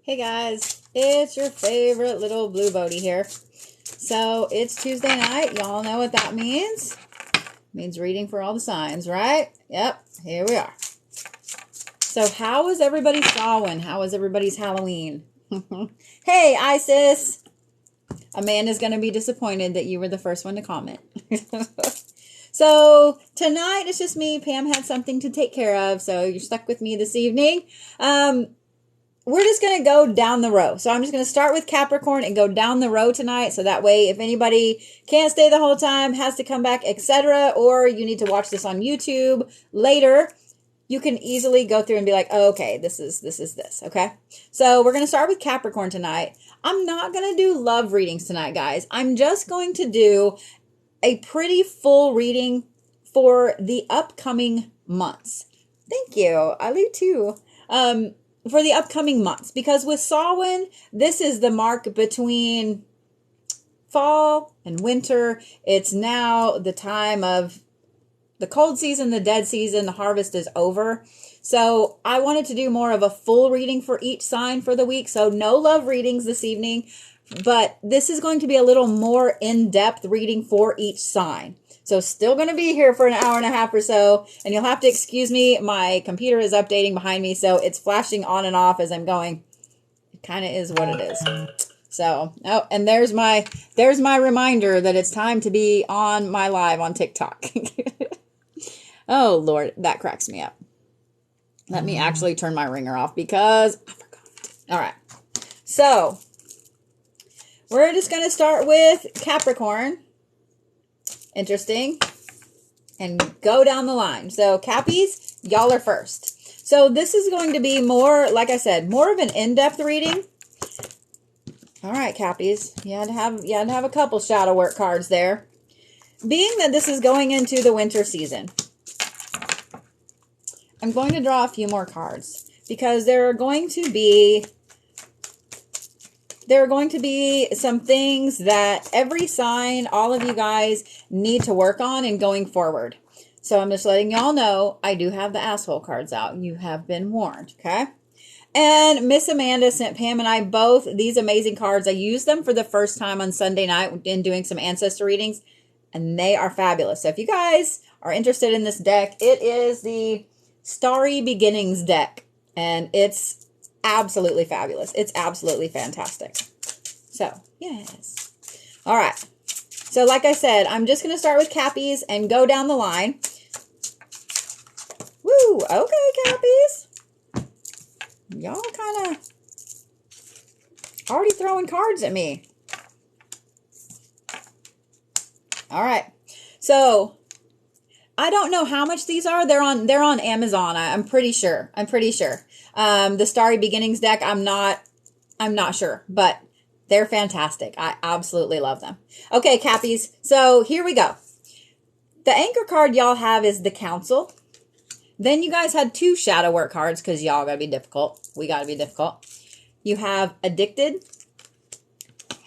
Hey guys, it's your favorite little Blue Bodhi here. So it's Tuesday night. Y'all know what that means. It means reading for all the signs, right? Yep, here we are. So how was everybody's Samhain? How was everybody's Halloween? Hey, Isis. Amanda's going to be disappointed that you were the first one to comment. So tonight it's just me. Pam had something to take care of, so you're stuck with me this evening. We're just going to go down the row. So I'm just going to start with Capricorn and go down the row tonight. So that way, if anybody can't stay the whole time, has to come back, etc., or you need to watch this on YouTube later, you can easily go through and be like, oh, okay, this is this. Okay. So we're going to start with Capricorn tonight. I'm not going to do love readings tonight, guys. I'm just going to do a pretty full reading for the upcoming months. Thank you. I leave too. For the upcoming months, because with Samhain, this is the mark between fall and winter. It's now the time of the cold season, the dead season, the harvest is over. So I wanted to do more of a full reading for each sign for the week. So no love readings this evening, but this is going to be a little more in-depth reading for each sign. So still going to be here for an hour and a half or so. And you'll have to excuse me. My computer is updating behind me. So it's flashing on and off as I'm going. It kind of is what it is. So, oh, and there's my reminder that it's time to be on my live on TikTok. Oh, Lord, that cracks me up. Let me actually turn my ringer off because I forgot. All right. So we're just going to start with Capricorn. Interesting. And go down the line. So Cappies, y'all are first. So this is going to be more, like I said, more of an in-depth reading. All right, Cappies. You had to have a couple shadow work cards there. Being that this is going into the winter season, I'm going to draw a few more cards because there are going to be some things that every sign, all of you guys need to work on in going forward. So I'm just letting y'all know I do have the asshole cards out. You have been warned, okay? And Miss Amanda sent Pam and I both these amazing cards. I used them for the first time on Sunday night in doing some ancestor readings, and they are fabulous. So if you guys are interested in this deck, it is the Starry Beginnings deck, and it's absolutely fabulous. It's absolutely fantastic. So, yes. All right. So, like I said, I'm just going to start with Cappies and go down the line. Woo! Okay, Cappies. Y'all kind of already throwing cards at me. All right. So, I don't know how much these are. They're on Amazon. I'm pretty sure. The Starry Beginnings deck, I'm not sure, but they're fantastic. I absolutely love them. Okay, Cappies. So here we go. The anchor card y'all have is the Council. Then you guys had two shadow work cards because y'all got to be difficult. We got to be difficult. You have Addicted.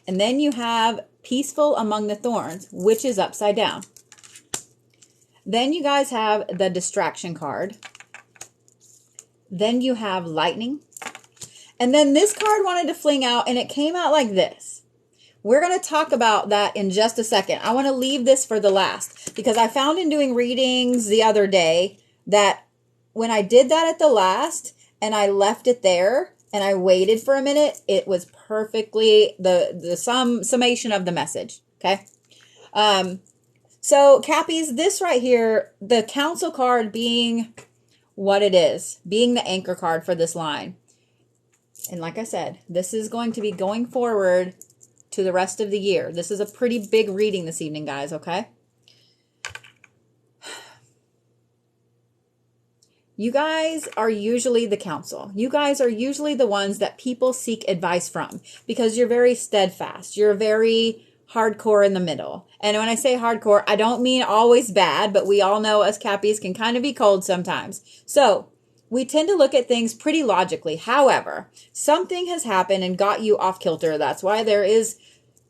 And then you have Peaceful Among the Thorns, which is upside down. Then you guys have the Distraction card. Then you have Lightning. And then this card wanted to fling out, and it came out like this. We're going to talk about that in just a second. I want to leave this for the last, because I found in doing readings the other day that when I did that at the last, and I left it there, and I waited for a minute, it was perfectly the summation of the message, okay? So, Cappies, this right here, the Council card being what it is, being the anchor card for this line. And like I said, this is going to be going forward to the rest of the year. This is a pretty big reading this evening, guys, okay? You guys are usually the Council. You guys are usually the ones that people seek advice from because you're very steadfast. You're very hardcore in the middle. And when I say hardcore, I don't mean always bad, but we all know us Cappies can kind of be cold sometimes. So we tend to look at things pretty logically. However, something has happened and got you off kilter. That's why there is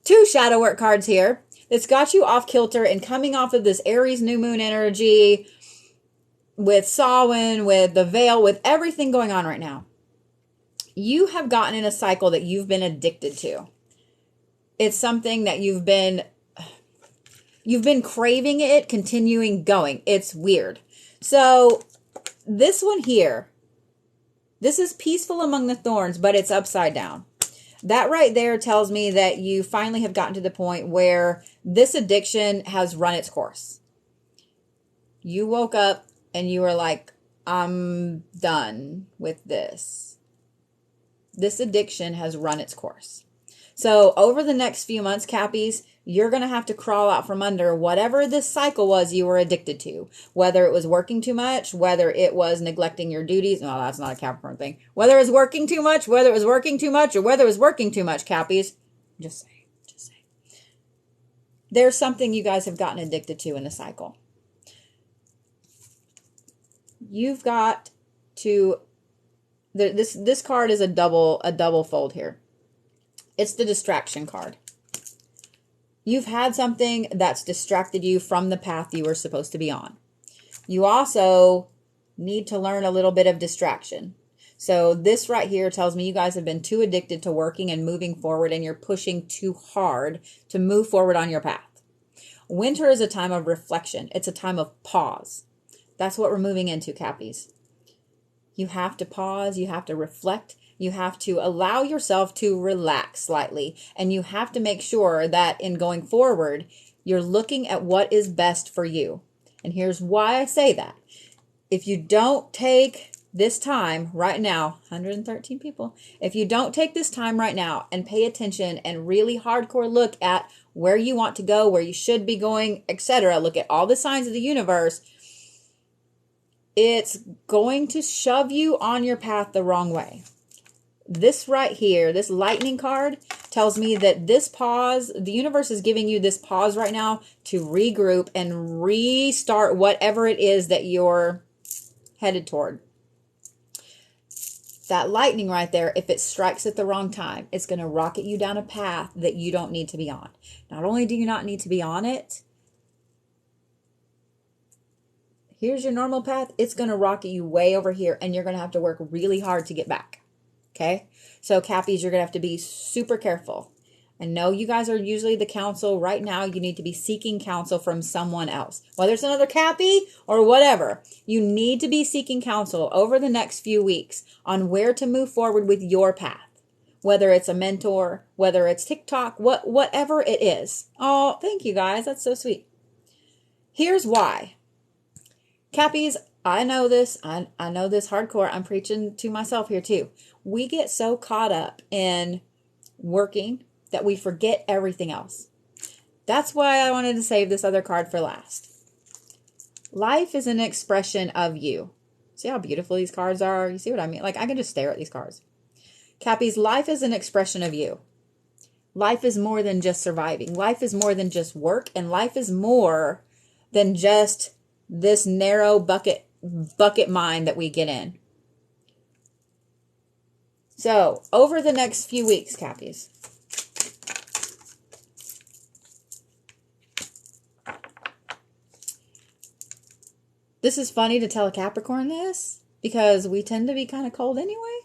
two shadow work cards here. It's got you off kilter and coming off of this Aries new moon energy with Samhain, with the veil, with everything going on right now. you have gotten in a cycle that you've been addicted to. It's something that you've been craving it, continuing going. It's weird. So this one here, this is peaceful among the thorns, but it's upside down. That right there tells me that you finally have gotten to the point where this addiction has run its course. You woke up and you were like, I'm done with this. This addiction has run its course. So over the next few months, Cappies, you're going to have to crawl out from under whatever this cycle was you were addicted to. Whether it was working too much, whether it was neglecting your duties. No, that's not a Capricorn thing. Whether it was working too much, whether it was working too much, or whether it was working too much, Cappies. Just say. There's something you guys have gotten addicted to in the cycle. You've got to, this card is a double fold here. It's the distraction card. You've had something that's distracted you from the path you were supposed to be on. You also need to learn a little bit of distraction. So this right here tells me you guys have been too addicted to working and moving forward, and you're pushing too hard to move forward on your path. Winter is a time of reflection. It's a time of pause. That's what we're moving into, Cappies. You have to pause. You have to reflect. You have to allow yourself to relax slightly. And you have to make sure that in going forward, you're looking at what is best for you. And here's why I say that. If you don't take this time right now, 113 people, if you don't take this time right now and pay attention and really hardcore look at where you want to go, where you should be going, etc., look at all the signs of the universe, it's going to shove you on your path the wrong way. This right here, this lightning card, tells me that this pause, the universe is giving you this pause right now to regroup and restart whatever it is that you're headed toward. That lightning right there, if it strikes at the wrong time, it's going to rocket you down a path that you don't need to be on. Not only do you not need to be on it, here's your normal path. It's going to rocket you way over here, and you're going to have to work really hard to get back. Okay? So, Cappies, you're going to have to be super careful. I know you guys are usually the counsel. Right now, you need to be seeking counsel from someone else. Whether it's another Cappy or whatever, you need to be seeking counsel over the next few weeks on where to move forward with your path. Whether it's a mentor, whether it's TikTok, whatever it is. Oh, thank you guys. That's so sweet. Here's why. Cappies, I know this. I know this hardcore. I'm preaching to myself here too. We get so caught up in working that we forget everything else. That's why I wanted to save this other card for last. Life is an expression of you. See how beautiful these cards are? You see what I mean? Like, I can just stare at these cards. Cappies, life is an expression of you. Life is more than just surviving. Life is more than just work. And life is more than just this narrow bucket mind that we get in. So, over the next few weeks, Cappies, this is funny to tell a Capricorn this, because we tend to be kind of cold anyway.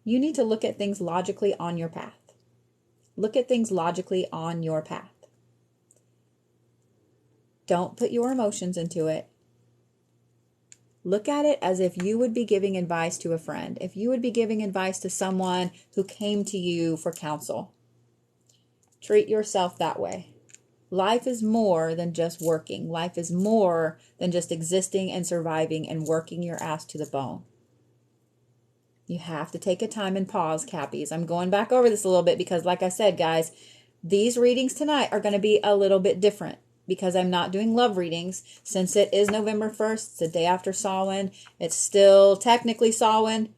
You need to look at things logically on your path. Look at things logically on your path. Don't put your emotions into it. Look at it as if you would be giving advice to a friend. If you would be giving advice to someone who came to you for counsel. Treat yourself that way. Life is more than just working. Life is more than just existing and surviving and working your ass to the bone. You have to take a time and pause, Cappies. I'm going back over this a little bit because, like I said, guys, these readings tonight are going to be a little bit different because I'm not doing love readings. Since it is November 1st, it's the day after Samhain. It's still technically Samhain.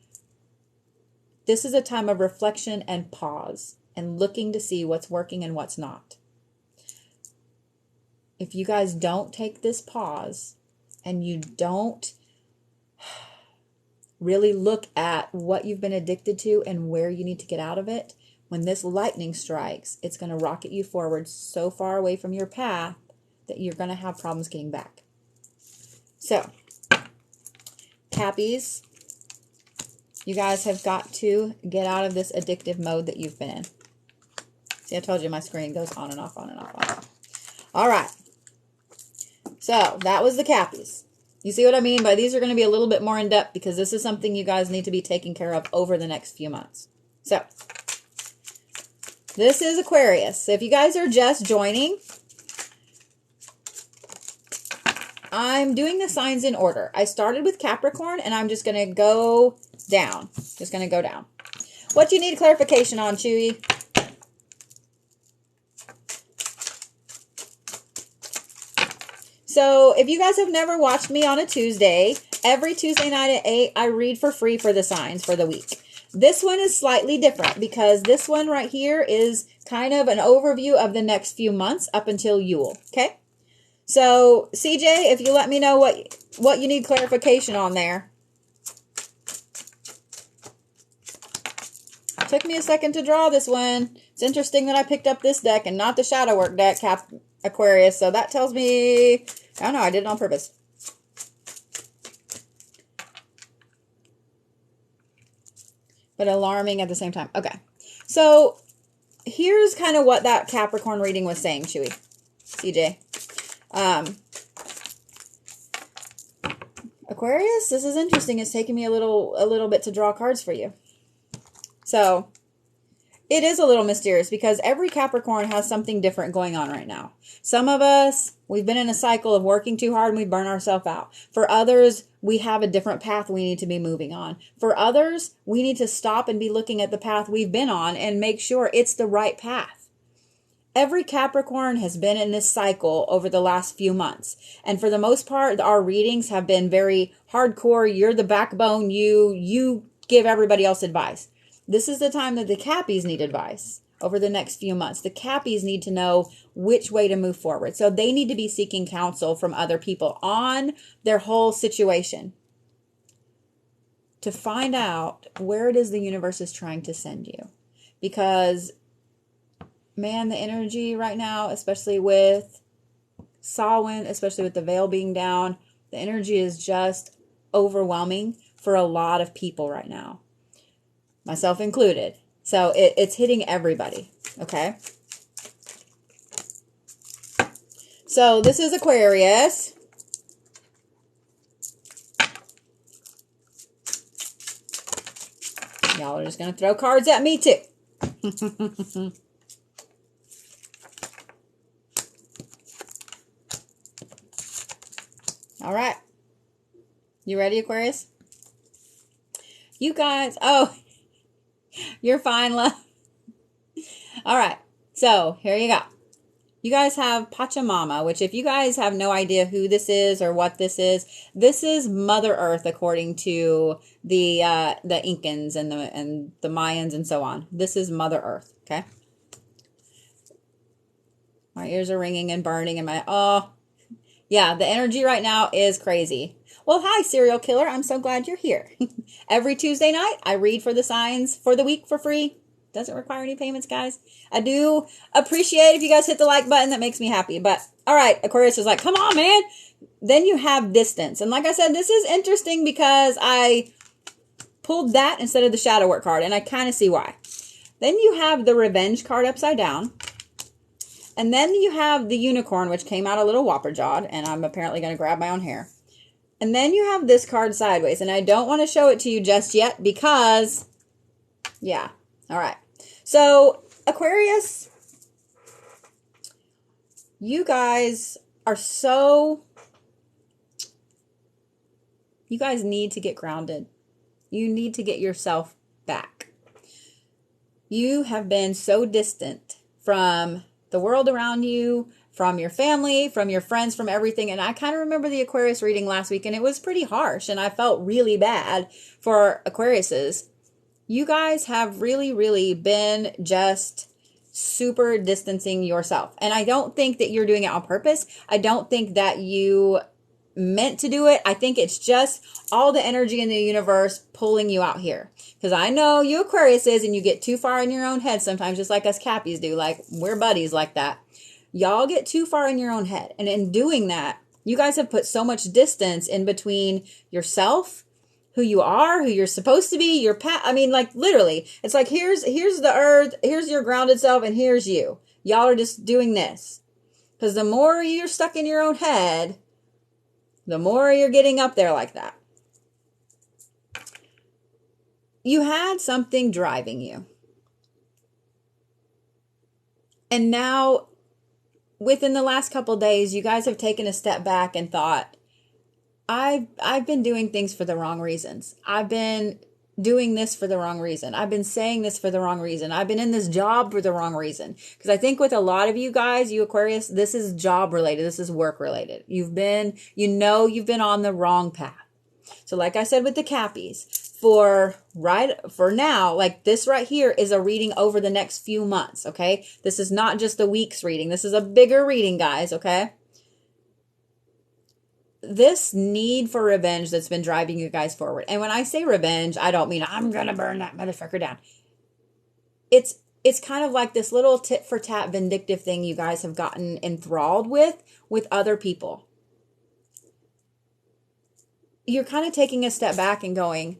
This is a time of reflection and pause and looking to see what's working and what's not. If you guys don't take this pause and you don't really look at what you've been addicted to and where you need to get out of it, when this lightning strikes, it's going to rocket you forward so far away from your path that you're going to have problems getting back. So, Cappies, You guys have got to get out of this addictive mode that you've been in. See, I told you my screen goes on and off, on and off, on and off. All right. So, that was the Cappies. You see what I mean? But these are going to be a little bit more in depth because this is something you guys need to be taking care of over the next few months. So, this is Aquarius. So, if you guys are just joining, I'm doing the signs in order. I started with Capricorn and I'm just going to go down. Just going to go down. What do you need clarification on, Chewy? So, if you guys have never watched me on a Tuesday, every Tuesday night at 8, I read for free for the signs for the week. This one is slightly different because this one right here is kind of an overview of the next few months up until Yule, okay? So, CJ, if you let me know what you need clarification on there. It took me a second to draw this one. It's interesting that I picked up this deck and not the Shadow Work deck, Aquarius. So that tells me, I don't know, I did it on purpose. But alarming at the same time. Okay. So here's kind of what that Capricorn reading was saying, Chewy. CJ. Aquarius, this is interesting. It's taking me a little bit to draw cards for you. So it is a little mysterious because every Capricorn has something different going on right now. Some of us, we've been in a cycle of working too hard and we burn ourselves out. For others, we have a different path we need to be moving on. For others, we need to stop and be looking at the path we've been on and make sure it's the right path. Every Capricorn has been in this cycle over the last few months. And for the most part, our readings have been very hardcore. You're the backbone. You give everybody else advice. This is the time that the Cappies need advice over the next few months. The Cappies need to know which way to move forward. So they need to be seeking counsel from other people on their whole situation to find out where it is the universe is trying to send you. Because, man, the energy right now, especially with Samhain, especially with the veil being down, the energy is just overwhelming for a lot of people right now. Myself included. So it's hitting everybody. Okay. So this is Aquarius. Y'all are just going to throw cards at me too. All right. You ready, Aquarius? You guys, oh, you're fine, love. All right. So here you go. You guys have Pachamama, which if you guys have no idea who this is or what this is Mother Earth according to the Incans and the Mayans and so on. This is Mother Earth, okay? My ears are ringing and burning and yeah, the energy right now is crazy. Well, hi, serial killer. I'm so glad you're here. Every Tuesday night, I read for the signs for the week for free. Doesn't require any payments, guys. I do appreciate if you guys hit the like button. That makes me happy. But, all right, Aquarius is like, come on, man. Then you have distance. And like I said, this is interesting because I pulled that instead of the shadow work card. And I kind of see why. Then you have the revenge card upside down. And then you have the unicorn, which came out a little whopper-jawed. And I'm apparently going to grab my own hair. And then you have this card sideways. And I don't want to show it to you just yet because, yeah. All right. So, Aquarius, you guys are you guys need to get grounded. You need to get yourself back. You have been so distant from the world around you, from your family, from your friends, from everything. And I kind of remember the Aquarius reading last week, and it was pretty harsh, and I felt really bad for Aquariuses. You guys have really, really been just super distancing yourself. And I don't think that you're doing it on purpose. I don't think that you meant to do it. I think it's just all the energy in the universe pulling you out here. Because I know you Aquariuses and you get too far in your own head sometimes, just like us Cappies do. Like, we're buddies like that. Y'all get too far in your own head. And in doing that, you guys have put so much distance in between yourself who you are, who you're supposed to be, your path. I mean, like literally, it's like, here's the earth, here's your grounded self, and here's you. Y'all are just doing this. Because the more you're stuck in your own head, the more you're getting up there like that. You had something driving you. And now, within the last couple days, you guys have taken a step back and thought, I've been doing things for the wrong reasons. I've been doing this for the wrong reason. I've been saying this for the wrong reason. I've been in this job for the wrong reason. Because I think with a lot of you guys, you Aquarius, this is job related. This is work related. You've been on the wrong path. So like I said with the Cappies, for now, like this right here is a reading over the next few months, okay? This is not just a week's reading. This is a bigger reading, guys, okay? This need for revenge that's been driving you guys forward. And when I say revenge, I don't mean I'm going to burn that motherfucker down. It's kind of like this little tit for tat vindictive thing you guys have gotten enthralled with other people. You're kind of taking a step back and going,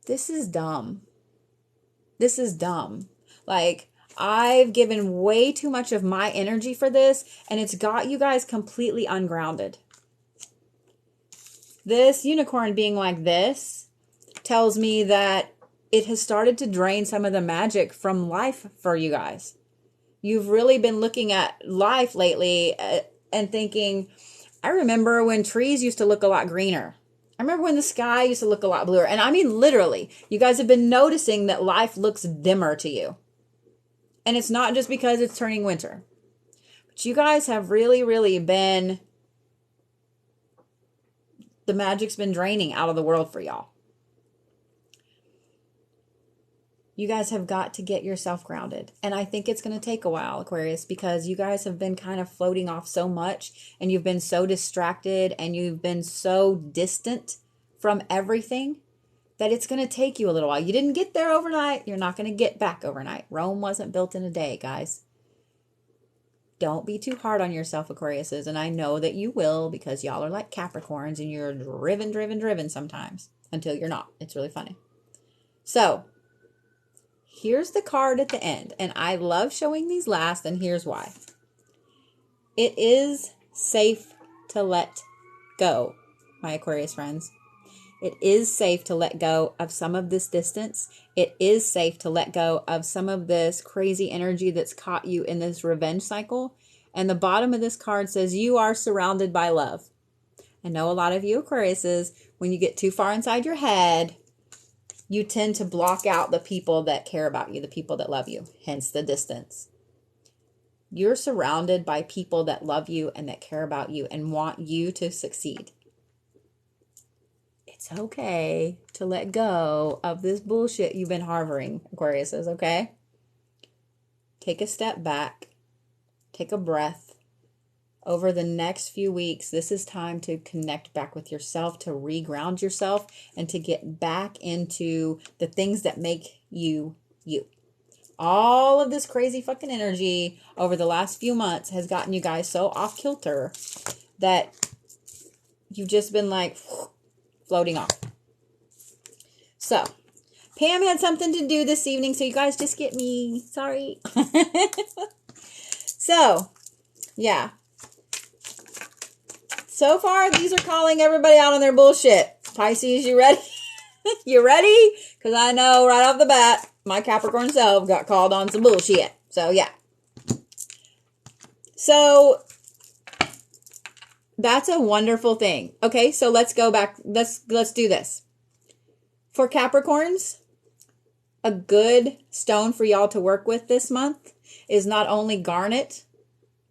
this is dumb. This is dumb. Like, I've given way too much of my energy for this, and it's got you guys completely ungrounded. This unicorn being like this tells me that it has started to drain some of the magic from life for you guys. You've really been looking at life lately and thinking, I remember when trees used to look a lot greener. I remember when the sky used to look a lot bluer. And I mean, literally, you guys have been noticing that life looks dimmer to you. And it's not just because it's turning winter. But you guys have really, really been... The magic's been draining out of the world for y'all. You guys have got to get yourself grounded. And I think it's going to take a while, Aquarius, because you guys have been kind of floating off so much, and you've been so distracted, and you've been so distant from everything that it's going to take you a little while. You didn't get there overnight. You're not going to get back overnight. Rome wasn't built in a day, guys. Don't be too hard on yourself, Aquariuses. And I know that you will, because y'all are like Capricorns and you're driven sometimes until you're not. It's really funny. So here's the card at the end. And I love showing these last, and here's why. It is safe to let go, my Aquarius friends. It is safe to let go of some of this distance. It is safe to let go of some of this crazy energy that's caught you in this revenge cycle. And the bottom of this card says you are surrounded by love. I know a lot of you Aquariuses, when you get too far inside your head, you tend to block out the people that care about you, the people that love you, hence the distance. You're surrounded by people that love you and that care about you and want you to succeed. It's okay to let go of this bullshit you've been harboring, Aquariuses, okay? Take a step back. Take a breath. Over the next few weeks, this is time to connect back with yourself, to reground yourself, and to get back into the things that make you, you. All of this crazy fucking energy over the last few months has gotten you guys so off kilter that you've just been like... floating off. So, Pam had something to do this evening, so you guys just get me. Sorry. So, yeah. So far, these are calling everybody out on their bullshit. Pisces, you ready? You ready? Because I know right off the bat, my Capricorn self got called on some bullshit. So, yeah. So... that's a wonderful thing. Okay, so let's go back. Let's do this. For Capricorns, a good stone for y'all to work with this month is not only garnet,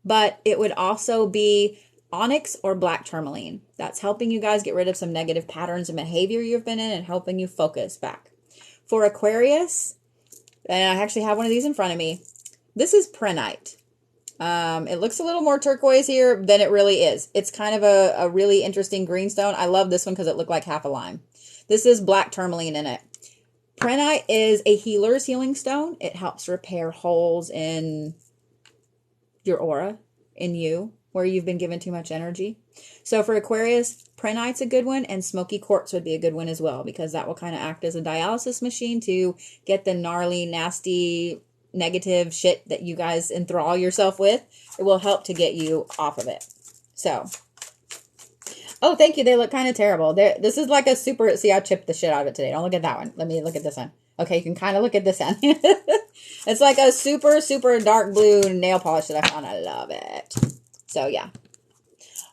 but it would also be onyx or black tourmaline. That's helping you guys get rid of some negative patterns and behavior you've been in and helping you focus back. For Aquarius, and I actually have one of these in front of me, this is prehnite. It looks a little more turquoise here than it really is. It's kind of a really interesting green stone. I love this one because it looked like half a lime. This is black tourmaline in it. Prehnite is a healer's healing stone. It helps repair holes in your aura, in you, where you've been given too much energy. So for Aquarius, Prenite's a good one, and Smoky Quartz would be a good one as well, because that will kind of act as a dialysis machine to get the gnarly, nasty, negative shit that you guys enthrall yourself with. It will help to get you off of it. So, oh, thank you. They look kind of terrible. This is like a super, see, I chipped the shit out of it today. Don't look at that one. Let me look at this one. Okay, you can kind of look at this one. It's like a super, super dark blue nail polish that I found. I love it. So, yeah.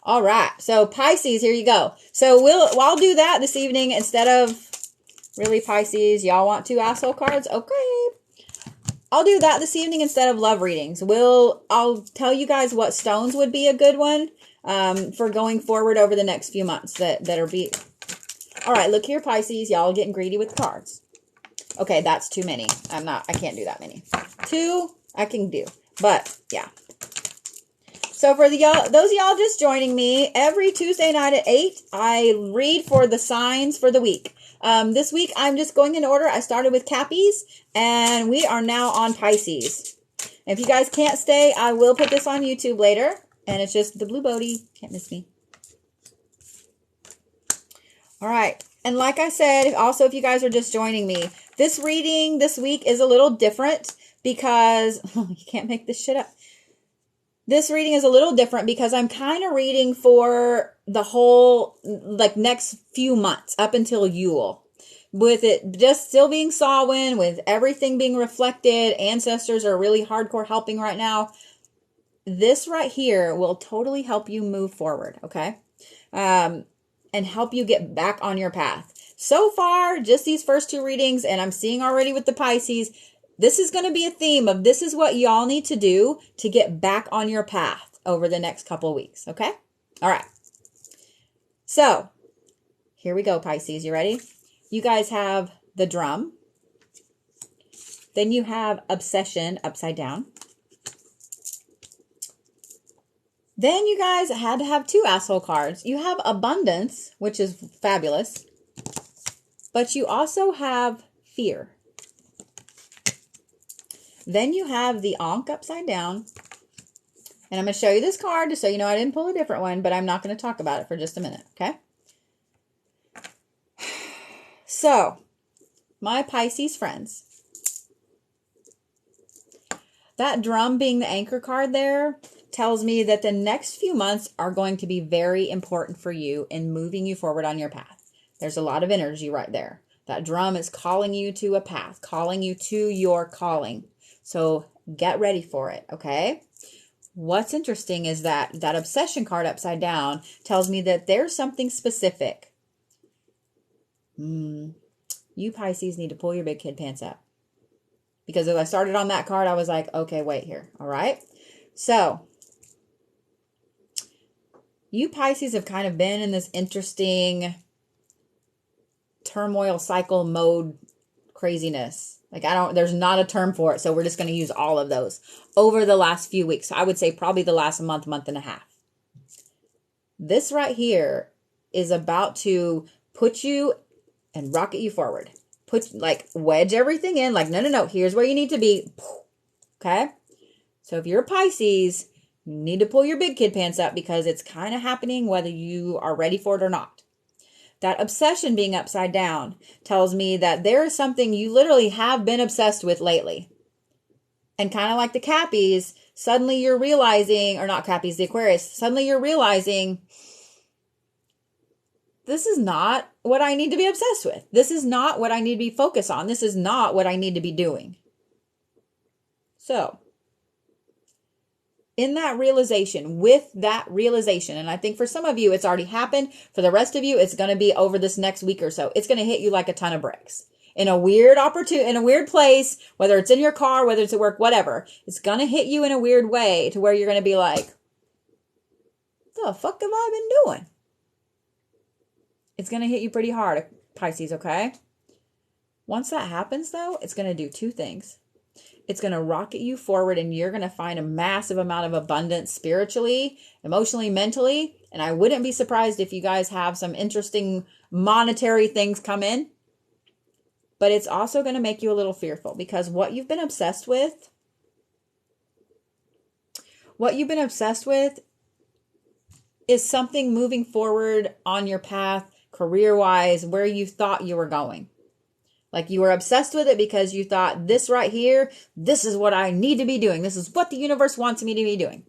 All right. So, Pisces, here you go. So, I'll do that this evening instead of, really, Pisces, y'all want 2 asshole cards? Okay. I'll do that this evening instead of love readings. I'll tell you guys what stones would be a good one for going forward over the next few months that are be. All right, look here, Pisces. Y'all getting greedy with the cards. Okay, that's too many. I can't do that many. 2, I can do. But, yeah. So for those of y'all just joining me, every Tuesday night at 8, I read for the signs for the week. This week, I'm just going in order. I started with Cappies, and we are now on Pisces. If you guys can't stay, I will put this on YouTube later, and it's just the Blue Bodhi. Can't miss me. All right. And like I said, also, if you guys are just joining me, this reading this week is a little different because you can't make this shit up. This reading is a little different because I'm kind of reading for the whole, like, next few months up until Yule. With it just still being Samhain, with everything being reflected, ancestors are really hardcore helping right now. This right here will totally help you move forward, okay? And help you get back on your path. So far, just these first 2 readings, and I'm seeing already with the Pisces, this is going to be a theme of this is what y'all need to do to get back on your path over the next couple of weeks, okay? All right. So, here we go, Pisces. You ready? You guys have the drum. Then you have obsession upside down. Then you guys had to have 2 asshole cards. You have abundance, which is fabulous. But you also have fear. Then you have the Ankh upside down. And I'm going to show you this card just so you know I didn't pull a different one, but I'm not going to talk about it for just a minute, okay? So, my Pisces friends. That drum being the anchor card there tells me that the next few months are going to be very important for you in moving you forward on your path. There's a lot of energy right there. That drum is calling you to a path, calling you to your calling. So get ready for it, okay? What's interesting is that obsession card upside down tells me that there's something specific. You Pisces need to pull your big kid pants up. Because as I started on that card, I was like, okay, wait here, all right? So, you Pisces have kind of been in this interesting turmoil cycle mode craziness. Like, there's not a term for it, so we're just going to use all of those over the last few weeks. So I would say probably the last month and a half. This right here is about to put you and rocket you forward. Wedge everything in, like, no, here's where you need to be. Okay? So if you're a Pisces, you need to pull your big kid pants up because it's kind of happening whether you are ready for it or not. That obsession being upside down tells me that there is something you literally have been obsessed with lately. And kind of like the Cappies, suddenly you're realizing, or not Cappies, the Aquarius, suddenly you're realizing, this is not what I need to be obsessed with. This is not what I need to be focused on. This is not what I need to be doing. So, in that realization, with that realization, and I think for some of you, it's already happened. For the rest of you, it's going to be over this next week or so. It's going to hit you like a ton of bricks. In a weird opportunity, in a weird place, whether it's in your car, whether it's at work, whatever. It's going to hit you in a weird way to where you're going to be like, what the fuck have I been doing? It's going to hit you pretty hard, Pisces, okay? Once that happens, though, it's going to do 2 things. It's going to rocket you forward, and you're going to find a massive amount of abundance spiritually, emotionally, mentally. And I wouldn't be surprised if you guys have some interesting monetary things come in. But it's also going to make you a little fearful because what you've been obsessed with is something moving forward on your path, career-wise, where you thought you were going. Like you were obsessed with it because you thought this right here, this is what I need to be doing. This is what the universe wants me to be doing.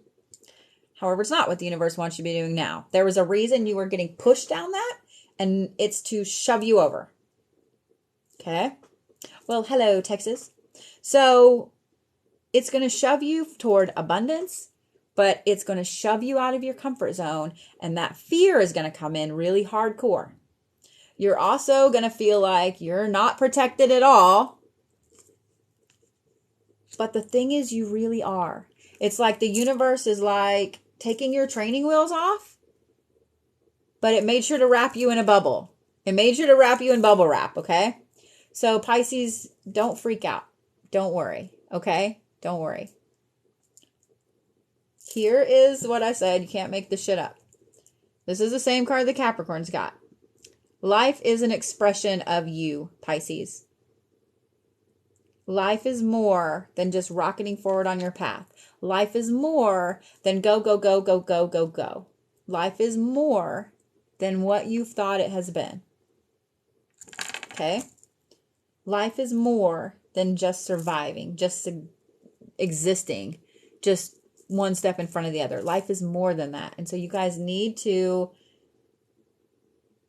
However, it's not what the universe wants you to be doing now. There was a reason you were getting pushed down that, and it's to shove you over. Okay? Well, hello, Texas. So it's going to shove you toward abundance, but it's going to shove you out of your comfort zone, and that fear is going to come in really hardcore. You're also going to feel like you're not protected at all. But the thing is, you really are. It's like the universe is like taking your training wheels off, but it made sure to wrap you in a bubble. It made sure to wrap you in bubble wrap, okay? So Pisces, don't freak out. Don't worry, okay? Don't worry. Here is what I said. You can't make this shit up. This is the same card the Capricorn's got. Life is an expression of you, Pisces. Life is more than just rocketing forward on your path. Life is more than go, go, go, go, go, go, go. Life is more than what you've thought it has been. Okay? Life is more than just surviving, just existing, just one step in front of the other. Life is more than that. And so you guys need to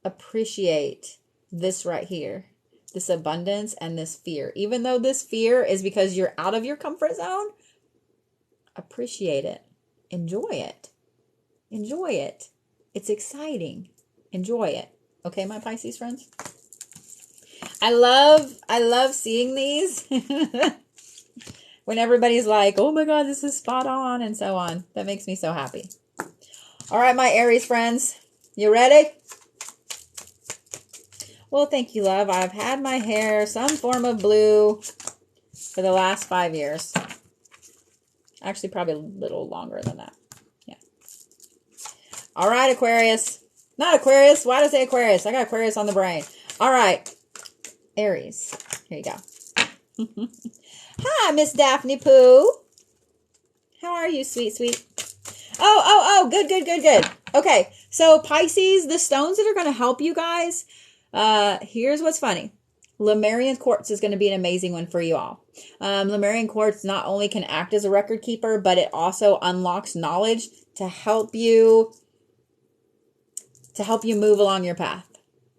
appreciate this right here, this abundance and this fear. Even though this fear is because you're out of your comfort zone, appreciate it. Enjoy it. Enjoy it. It's exciting. Enjoy it. Okay, my Pisces friends? I love seeing these when everybody's like, oh my God, this is spot on and so on. That makes me so happy. All right, my Aries friends, you ready? Well, thank you, love. I've had my hair some form of blue for the last 5 years. Actually, probably a little longer than that. Yeah. All right, Aquarius. Not Aquarius. Why did I say Aquarius? I got Aquarius on the brain. All right. Aries. Here you go. Hi, Miss Daphne Pooh. How are you, sweet, sweet? Oh, good. Okay, so Pisces, the stones that are going to help you guys, here's what's funny. Lemurian Quartz is going to be an amazing one for you all. Lemurian Quartz not only can act as a record keeper, but it also unlocks knowledge to help you move along your path.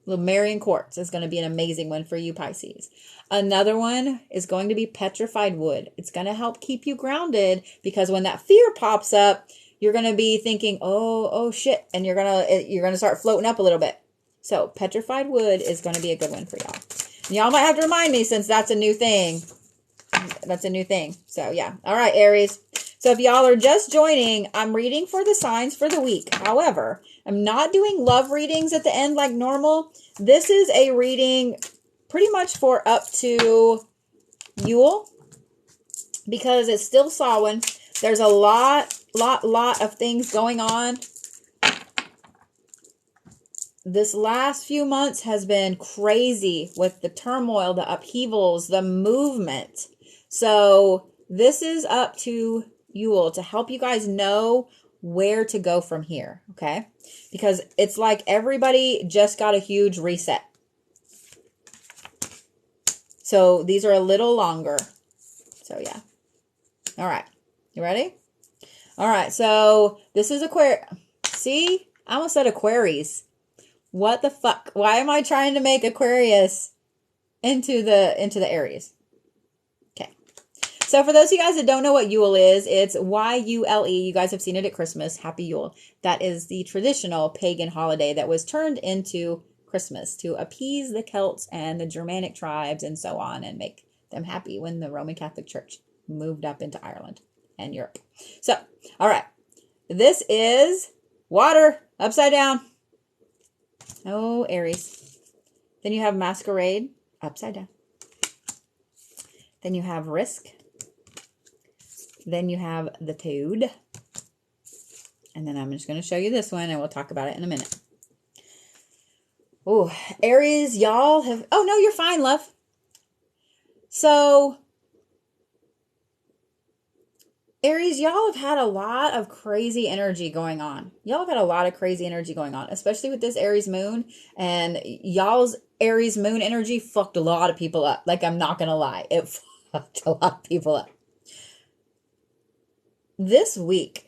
Lemurian Quartz is going to be an amazing one for you, Pisces. Another one is going to be petrified wood. It's going to help keep you grounded because when that fear pops up, you're going to be thinking, oh shit, and you're going to start floating up a little bit. So petrified wood is going to be a good one for y'all. Y'all might have to remind me since that's a new thing. That's a new thing. So yeah. All right, Aries. So if y'all are just joining, I'm reading for the signs for the week. However, I'm not doing love readings at the end like normal. This is a reading pretty much for up to Yule because it's still Samhain. There's a lot of things going on. This last few months has been crazy with the turmoil, the upheavals, the movement. So this is up to Yule to help you guys know where to go from here, okay? Because it's like everybody just got a huge reset. So these are a little longer. So yeah. All right. You ready? All right. So this is Aquarius. See? I almost said Aquarius. What the fuck? Why am I trying to make Aquarius into the Aries? Okay. So for those of you guys that don't know what Yule is, it's Y-U-L-E. You guys have seen it at Christmas. Happy Yule. That is the traditional pagan holiday that was turned into Christmas to appease the Celts and the Germanic tribes and so on and make them happy when the Roman Catholic Church moved up into Ireland and Europe. So, all right. This is water upside down. Oh, Aries. Then you have masquerade upside down. Then you have risk. Then you have the toad. And then I'm just going to show you this one and we'll talk about it in a minute. Oh, Aries, y'all have... Oh, no, you're fine, love. So, Aries, y'all have had a lot of crazy energy going on. Y'all have had a lot of crazy energy going on, especially with this Aries moon. And y'all's Aries moon energy fucked a lot of people up. Like, I'm not going to lie. It fucked a lot of people up. This week,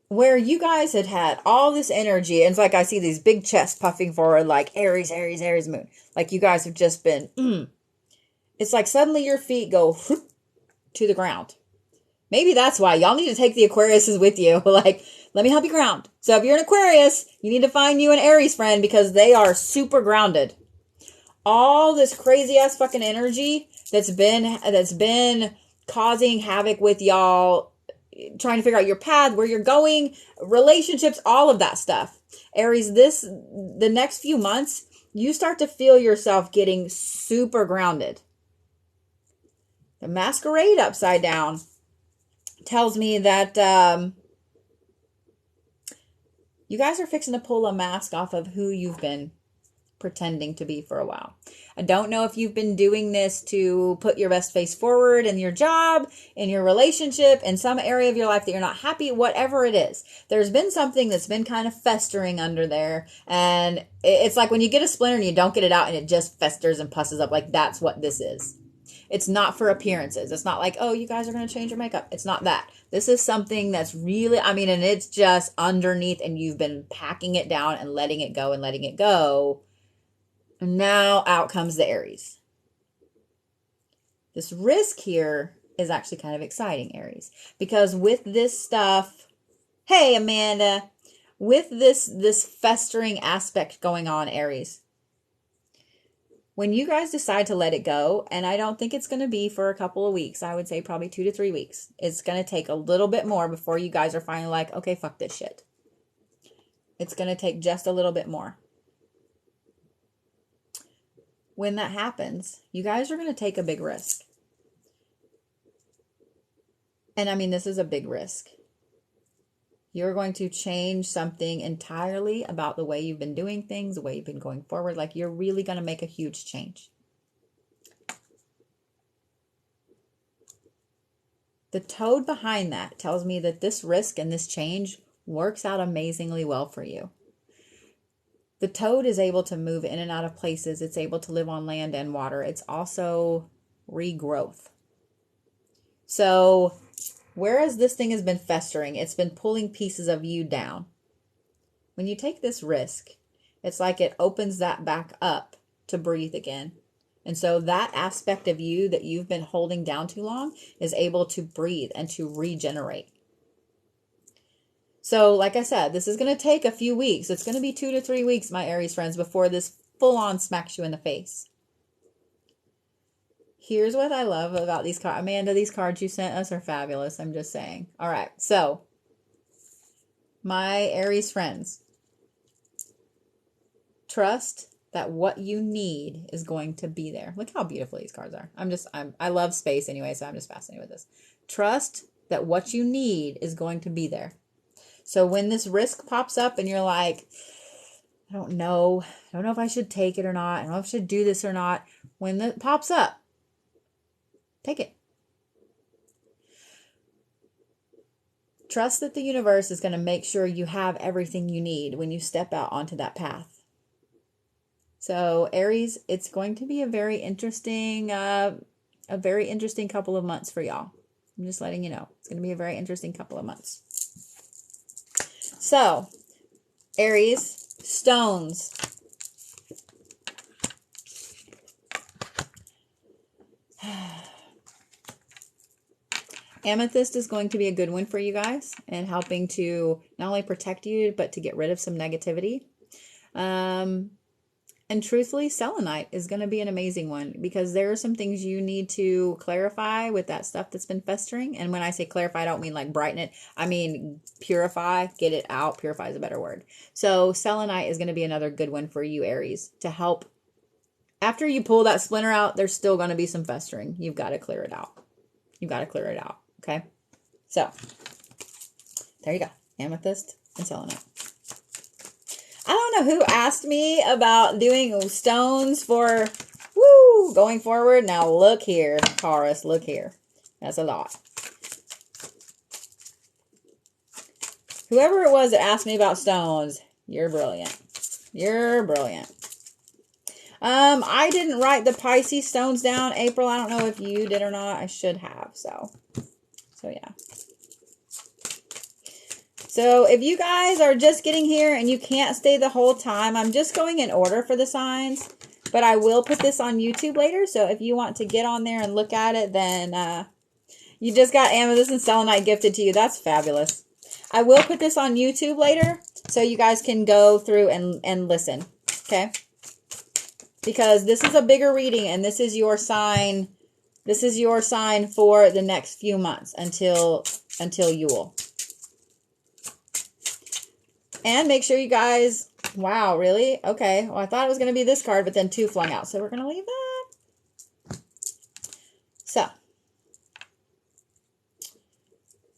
where you guys had all this energy, and it's like I see these big chests puffing forward like Aries, Aries, Aries moon. Like, you guys have just been, It's like suddenly your feet go to the ground. Maybe that's why y'all need to take the Aquariuses with you. Like, let me help you ground. So if you're an Aquarius, you need to find you an Aries friend because they are super grounded. All this crazy ass fucking energy that's been causing havoc with y'all, trying to figure out your path, where you're going, relationships, all of that stuff. Aries, the next few months, you start to feel yourself getting super grounded. The Masquerade upside down tells me that you guys are fixing to pull a mask off of who you've been pretending to be for a while. I don't know if you've been doing this to put your best face forward in your job, in your relationship, in some area of your life that you're not happy, whatever it is. There's been something that's been kind of festering under there. And it's like when you get a splinter and you don't get it out and it just festers and pusses up. Like, that's what this is. It's not for appearances. It's not like, oh, you guys are going to change your makeup. It's not that. This is something that's really, and it's just underneath and you've been packing it down and letting it go and letting it go. And now out comes the Aries. This risk here is actually kind of exciting, Aries. Because with this stuff, hey, Amanda, with this festering aspect going on, Aries, when you guys decide to let it go, and I don't think it's going to be for a couple of weeks, I would say probably 2 to 3 weeks. It's going to take a little bit more before you guys are finally like, okay, fuck this shit. It's going to take just a little bit more. When that happens, you guys are going to take a big risk. And this is a big risk. You're going to change something entirely about the way you've been doing things, the way you've been going forward. Like, you're really going to make a huge change. The toad behind that tells me that this risk and this change works out amazingly well for you. The toad is able to move in and out of places. It's able to live on land and water. It's also regrowth. So whereas this thing has been festering, it's been pulling pieces of you down. When you take this risk, it's like it opens that back up to breathe again. And so that aspect of you that you've been holding down too long is able to breathe and to regenerate. So like I said, this is going to take a few weeks. It's going to be 2 to 3 weeks, my Aries friends, before this full-on smacks you in the face. Here's what I love about these cards. Amanda, these cards you sent us are fabulous. I'm just saying. All right. So, my Aries friends, trust that what you need is going to be there. Look how beautiful these cards are. I love space anyway, so I'm just fascinated with this. Trust that what you need is going to be there. So when this risk pops up and you're like, I don't know if I should take it or not. I don't know if I should do this or not. When it pops up, take it. Trust that the universe is going to make sure you have everything you need when you step out onto that path. So Aries, it's going to be a very interesting couple of months for y'all. I'm just letting you know. It's going to be a very interesting couple of months. So, Aries, stones. Amethyst is going to be a good one for you guys and helping to not only protect you, but to get rid of some negativity. And truthfully, selenite is going to be an amazing one because there are some things you need to clarify with that stuff that's been festering. And when I say clarify, I don't mean like brighten it. I mean purify, get it out. Purify is a better word. So selenite is going to be another good one for you, Aries, to help. After you pull that splinter out, there's still going to be some festering. You've got to clear it out. You've got to clear it out. Okay. So there you go. Amethyst and selenite. I don't know who asked me about doing stones for going forward. Now look here, Taurus, look here. That's a lot. Whoever it was that asked me about stones, you're brilliant. You're brilliant. I didn't write the Pisces stones down, April. I don't know if you did or not. I should have. So yeah. So if you guys are just getting here and you can't stay the whole time, I'm just going in order for the signs. But I will put this on YouTube later. So if you want to get on there and look at it, then you just got amethyst and selenite gifted to you. That's fabulous. I will put this on YouTube later so you guys can go through and listen. Okay? Because this is a bigger reading and this is your sign. This is your sign for the next few months until Yule. And make sure you guys... Wow, really? Okay. Well, I thought it was going to be this card, but then 2 flung out. So we're going to leave that. So.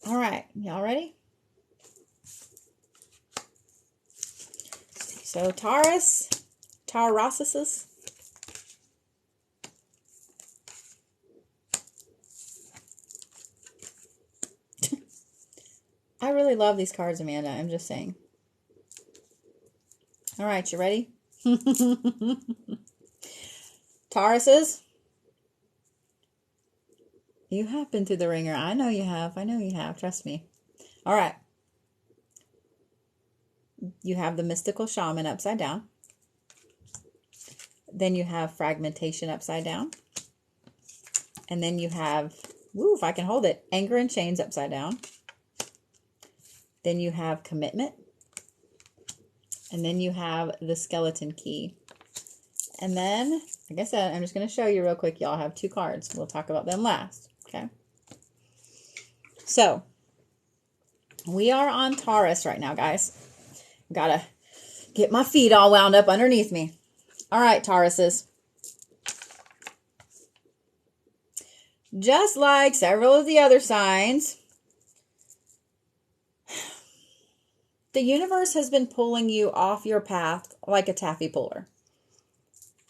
All right. Y'all ready? So Taurus. Tauruses. I really love these cards, Amanda. I'm just saying. All right, you ready? Tauruses. You have been through the ringer. I know you have. I know you have. Trust me. All right. You have the mystical shaman upside down. Then you have fragmentation upside down. And then you have, woo, if I can hold it, anger and chains upside down. Then you have commitment. And then you have the skeleton key. And then, like I said, I'm just going to show you real quick. Y'all have 2 cards. We'll talk about them last. Okay. So, we are on Taurus right now, guys. Gotta get my feet all wound up underneath me. All right, Tauruses. Just like several of the other signs, the universe has been pulling you off your path like a taffy puller.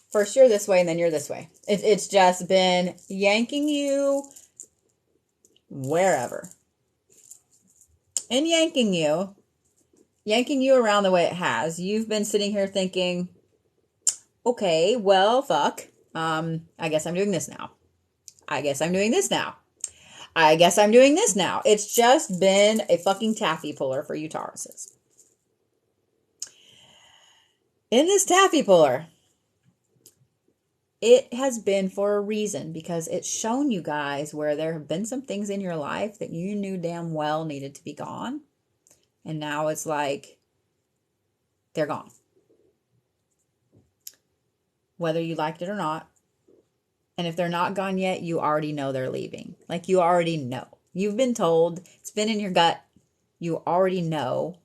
First you're this way and then you're this way. It's just been yanking you wherever. And yanking you around the way it has. You've been sitting here thinking, okay, well, fuck. I guess I'm doing this now. I guess I'm doing this now. I guess I'm doing this now. It's just been a fucking taffy puller for you Tauruses. In this taffy puller, it has been for a reason because it's shown you guys where there have been some things in your life that you knew damn well needed to be gone. And now it's like, they're gone. Whether you liked it or not. And if they're not gone yet, you already know they're leaving. Like you already know. You've been told. It's been in your gut. You already know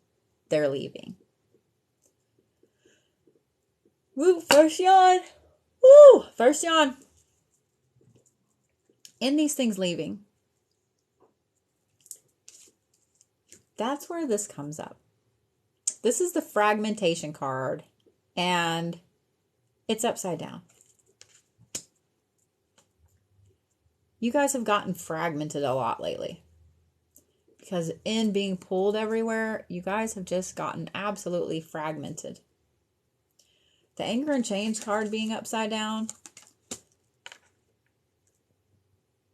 they're leaving. Woo, first yawn. Woo, first yawn. In these things leaving, that's where this comes up. This is the fragmentation card, and it's upside down. You guys have gotten fragmented a lot lately. Because in being pulled everywhere, you guys have just gotten absolutely fragmented. The anger and chains card being upside down.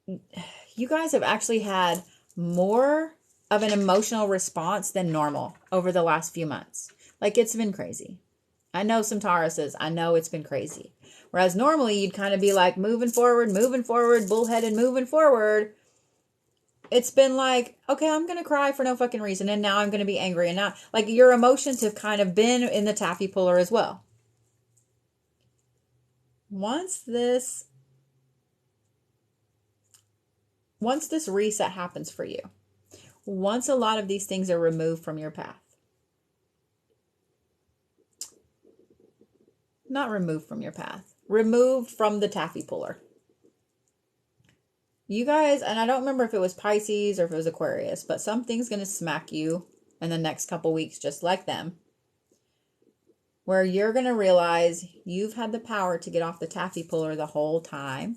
You guys have actually had more of an emotional response than normal over the last few months. Like it's been crazy. I know some Tauruses. I know it's been crazy. Whereas normally you'd kind of be like moving forward, bullheaded, moving forward. It's been like, okay, I'm going to cry for no fucking reason. And now I'm going to be angry. And now, like, your emotions have kind of been in the taffy puller as well. Once this reset happens for you, once a lot of these things are removed from your path, not removed from your path, removed from the taffy puller. You guys, and I don't remember if it was Pisces or if it was Aquarius, but something's going to smack you in the next couple weeks, just like them, where you're going to realize you've had the power to get off the taffy puller the whole time.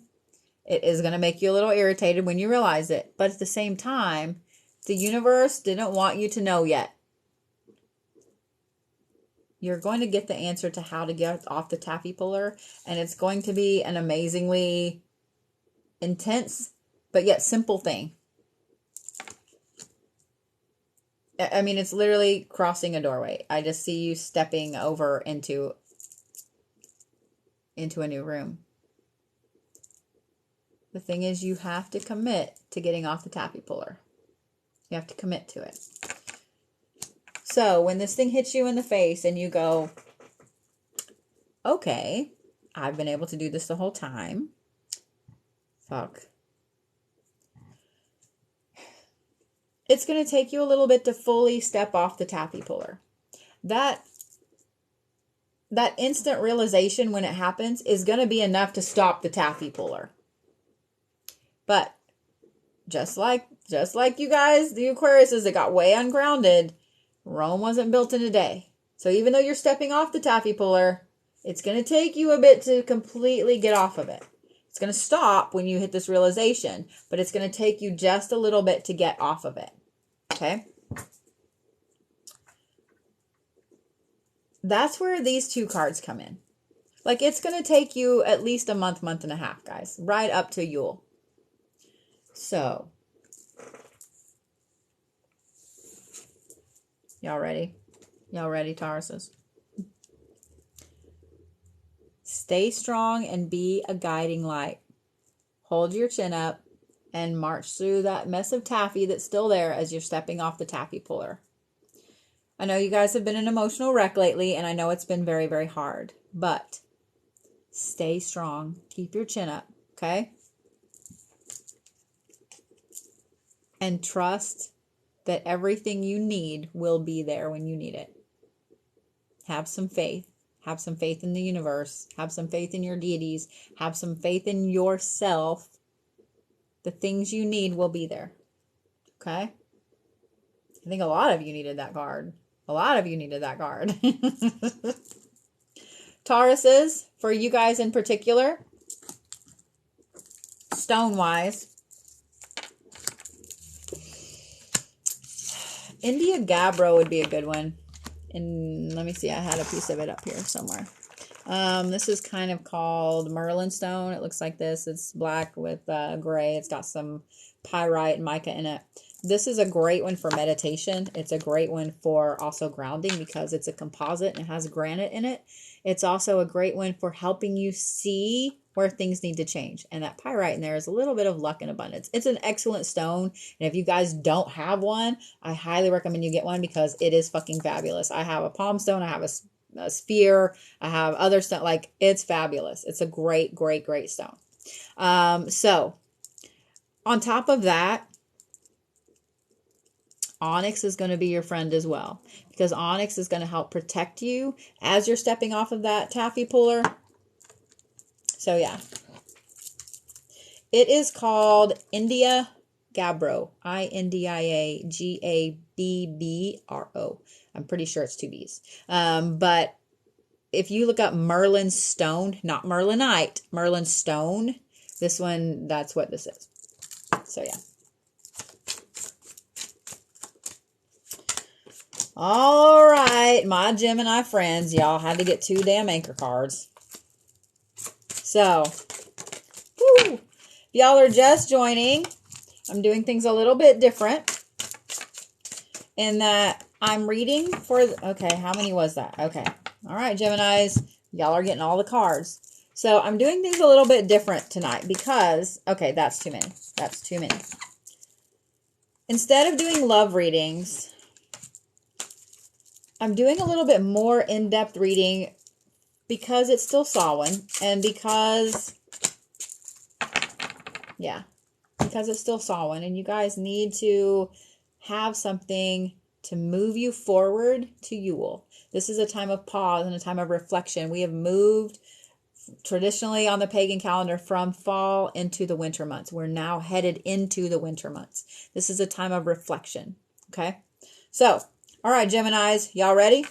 It is going to make you a little irritated when you realize it. But at the same time, the universe didn't want you to know yet. You're going to get the answer to how to get off the taffy puller. And it's going to be an amazingly intense, but yet simple thing. I mean, it's literally crossing a doorway. I just see you stepping over into a new room. The thing is, you have to commit to getting off the taffy puller. You have to commit to it. So when this thing hits you in the face and you go, okay, I've been able to do this the whole time. Fuck. It's going to take you a little bit to fully step off the taffy puller. That instant realization when it happens is going to be enough to stop the taffy puller. But just like you guys, the Aquariuses that got way ungrounded, Rome wasn't built in a day. So even though you're stepping off the taffy puller, it's going to take you a bit to completely get off of it. It's going to stop when you hit this realization, but it's going to take you just a little bit to get off of it. Okay? That's where these two cards come in. Like, it's going to take you at least a month and a half, guys. Right up to Yule. So, y'all ready? Y'all ready, Tauruses? Stay strong and be a guiding light. Hold your chin up and march through that mess of taffy that's still there as you're stepping off the taffy puller. I know you guys have been an emotional wreck lately, and I know it's been very, very hard. But stay strong. Keep your chin up, okay? And trust that everything you need will be there when you need it. Have some faith. Have some faith in the universe. Have some faith in your deities. Have some faith in yourself. The things you need will be there. Okay? I think a lot of you needed that card. A lot of you needed that card. Tauruses, for you guys in particular, stone-wise, India Gabbro would be a good one. And let me see, I had a piece of it up here somewhere. This is kind of called Merlin Stone. It looks like this. It's black with gray. It's got some pyrite and mica in it. This is a great one for meditation. It's a great one for also grounding because it's a composite and it has granite in it. It's also a great one for helping you see where things need to change. And that pyrite in there is a little bit of luck and abundance. It's an excellent stone. And if you guys don't have one, I highly recommend you get one because it is fucking fabulous. I have a palm stone. I have a sphere. I have other stuff. Like, it's fabulous. It's a great, great, great stone. So on top of that, onyx is going to be your friend as well, because onyx is going to help protect you as you're stepping off of that taffy puller. So yeah, it is called India Gabbro, Indiaagabbro. I'm pretty sure it's two B's. But if you look up Merlin Stone, not Merlinite, Merlin Stone, this one, that's what this is. So yeah. All right, my Gemini friends, y'all had to get 2 damn anchor cards. So, woo, y'all are just joining. I'm doing things a little bit different in that I'm reading for, okay, how many was that? Okay. All right, Geminis, y'all are getting all the cards. So I'm doing things a little bit different tonight because, okay, that's too many. That's too many. Instead of doing love readings, I'm doing a little bit more in-depth reading because it's still Samhain and because, yeah, because it's still Samhain and you guys need to have something to move you forward to Yule. This is a time of pause and a time of reflection. We have moved traditionally on the pagan calendar from fall into the winter months. We're now headed into the winter months. This is a time of reflection, okay? So, all right, Geminis, y'all ready?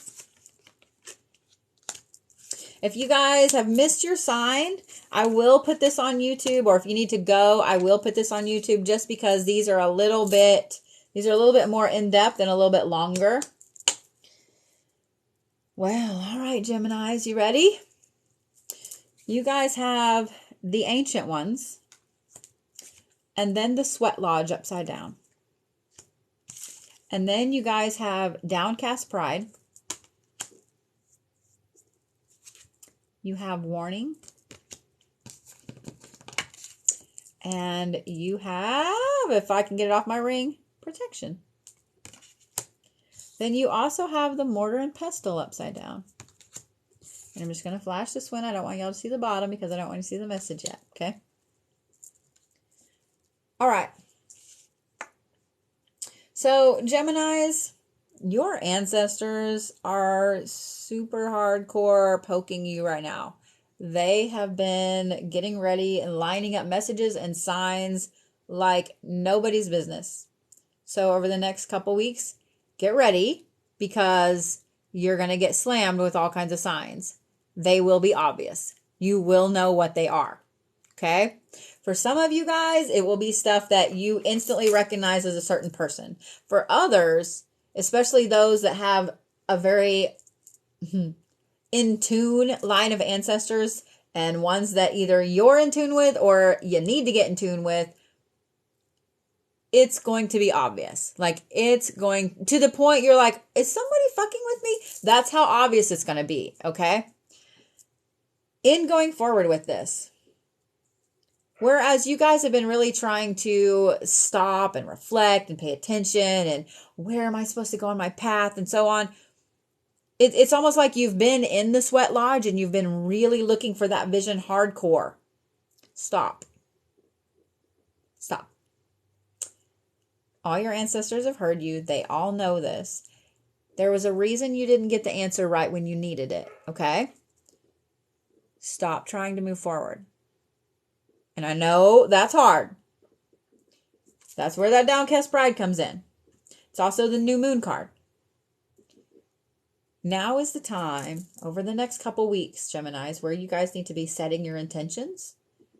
If you guys have missed your sign, I will put this on YouTube, or if you need to go, I will put this on YouTube, just because these are a little bit more in-depth and a little bit longer. Well, all right, Geminis, you ready? You guys have the Ancient Ones, and then the Sweat Lodge upside down. And then you guys have Downcast Pride. You have Warning. And you have, if I can get it off my ring, Protection. Then you also have the Mortar and Pestle upside down. And I'm just going to flash this one. I don't want y'all to see the bottom because I don't want to see the message yet, okay? All right. So, Geminis, your ancestors are super hardcore poking you right now. They have been getting ready and lining up messages and signs like nobody's business. So, over the next couple weeks, get ready, because you're going to get slammed with all kinds of signs. They will be obvious. You will know what they are. Okay? For some of you guys, it will be stuff that you instantly recognize as a certain person. For others, especially those that have a very in tune line of ancestors, and ones that either you're in tune with or you need to get in tune with, it's going to be obvious. Like, it's going to the point you're like, is somebody fucking with me? That's how obvious it's going to be, okay? In going forward with this, whereas you guys have been really trying to stop and reflect and pay attention and where am I supposed to go on my path and so on, it's almost like you've been in the Sweat Lodge and you've been really looking for that vision hardcore. Stop. Stop. All your ancestors have heard you. They all know this. There was a reason you didn't get the answer right when you needed it, okay? Stop trying to move forward. And I know that's hard. That's where that Downcast Pride comes in. It's also the New Moon card. Now is the time, over the next couple weeks, Geminis, where you guys need to be setting your intentions.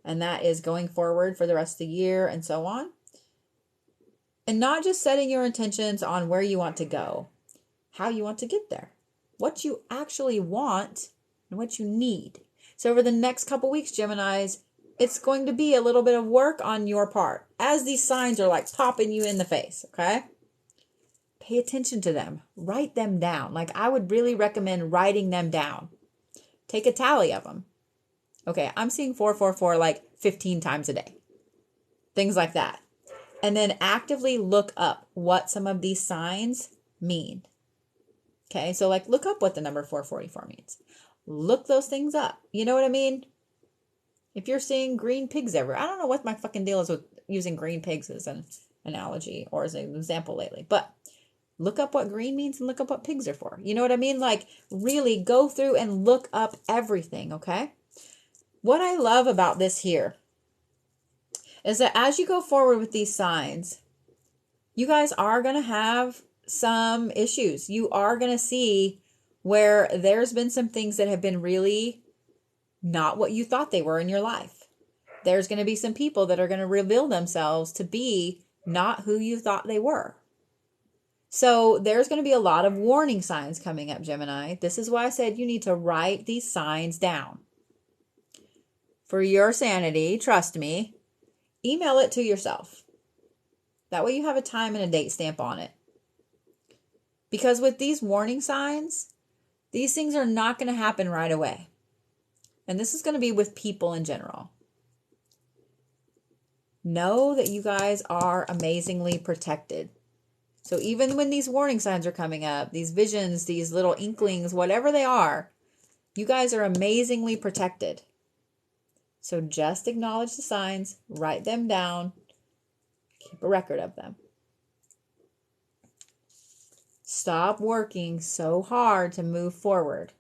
And that is going forward for the rest of the year and so on. And not just setting your intentions on where you want to go, how you want to get there, what you actually want and what you need. So over the next couple weeks, Geminis, it's going to be a little bit of work on your part as these signs are like popping you in the face, okay? Pay attention to them. Write them down. Like, I would really recommend writing them down. Take a tally of them. Okay, I'm seeing 444 like 15 times a day. Things like that. And then actively look up what some of these signs mean. Okay, so like look up what the number 444 means. Look those things up. You know what I mean? If you're seeing green pigs everywhere, I don't know what my fucking deal is with using green pigs as an analogy or as an example lately, but look up what green means and look up what pigs are for. You know what I mean? Like, really go through and look up everything, okay? What I love about this here is that as you go forward with these signs, you guys are going to have some issues. You are going to see where there's been some things that have been really not what you thought they were in your life. There's going to be some people that are going to reveal themselves to be not who you thought they were. So there's going to be a lot of warning signs coming up, Gemini. This is why I said you need to write these signs down. For your sanity, trust me, email it to yourself. That way you have a time and a date stamp on it. Because with these warning signs, these things are not going to happen right away. And this is going to be with people in general. Know that you guys are amazingly protected. So even when these warning signs are coming up, these visions, these little inklings, whatever they are, you guys are amazingly protected. So just acknowledge the signs, write them down, keep a record of them. Stop working so hard to move forward.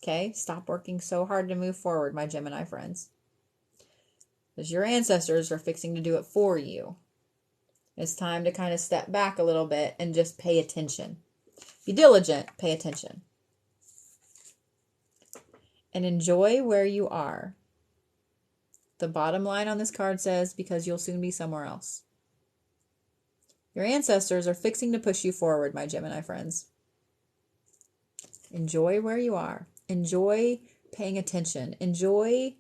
Okay? Stop working so hard to move forward, my Gemini friends. Because your ancestors are fixing to do it for you. It's time to kind of step back a little bit and just pay attention. Be diligent, pay attention. and enjoy where you are. The bottom line on this card says, because you'll soon be somewhere else. Your ancestors are fixing to push you forward, my Gemini friends. Enjoy where you are. Enjoy paying attention. Enjoy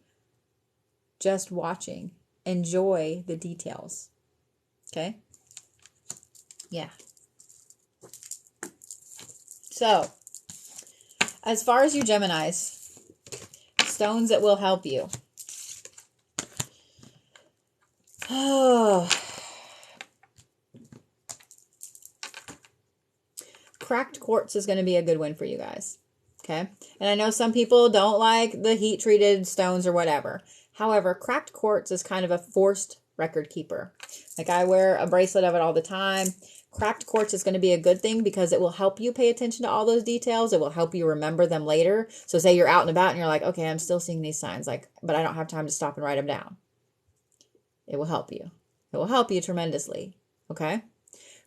just watching. Enjoy the details. Okay? Yeah. So, as far as you Geminis, stones that will help you. Oh. Cracked quartz is going to be a good one for you guys. Okay. And I know some people don't like the heat treated stones or whatever. However, cracked quartz is kind of a forced record keeper. Like I wear a bracelet of it all the time. Cracked quartz is going to be a good thing because it will help you pay attention to all those details. It will help you remember them later. So say you're out and about and you're like, okay, I'm still seeing these signs, but I don't have time to stop and write them down. It will help you. It will help you tremendously. Okay.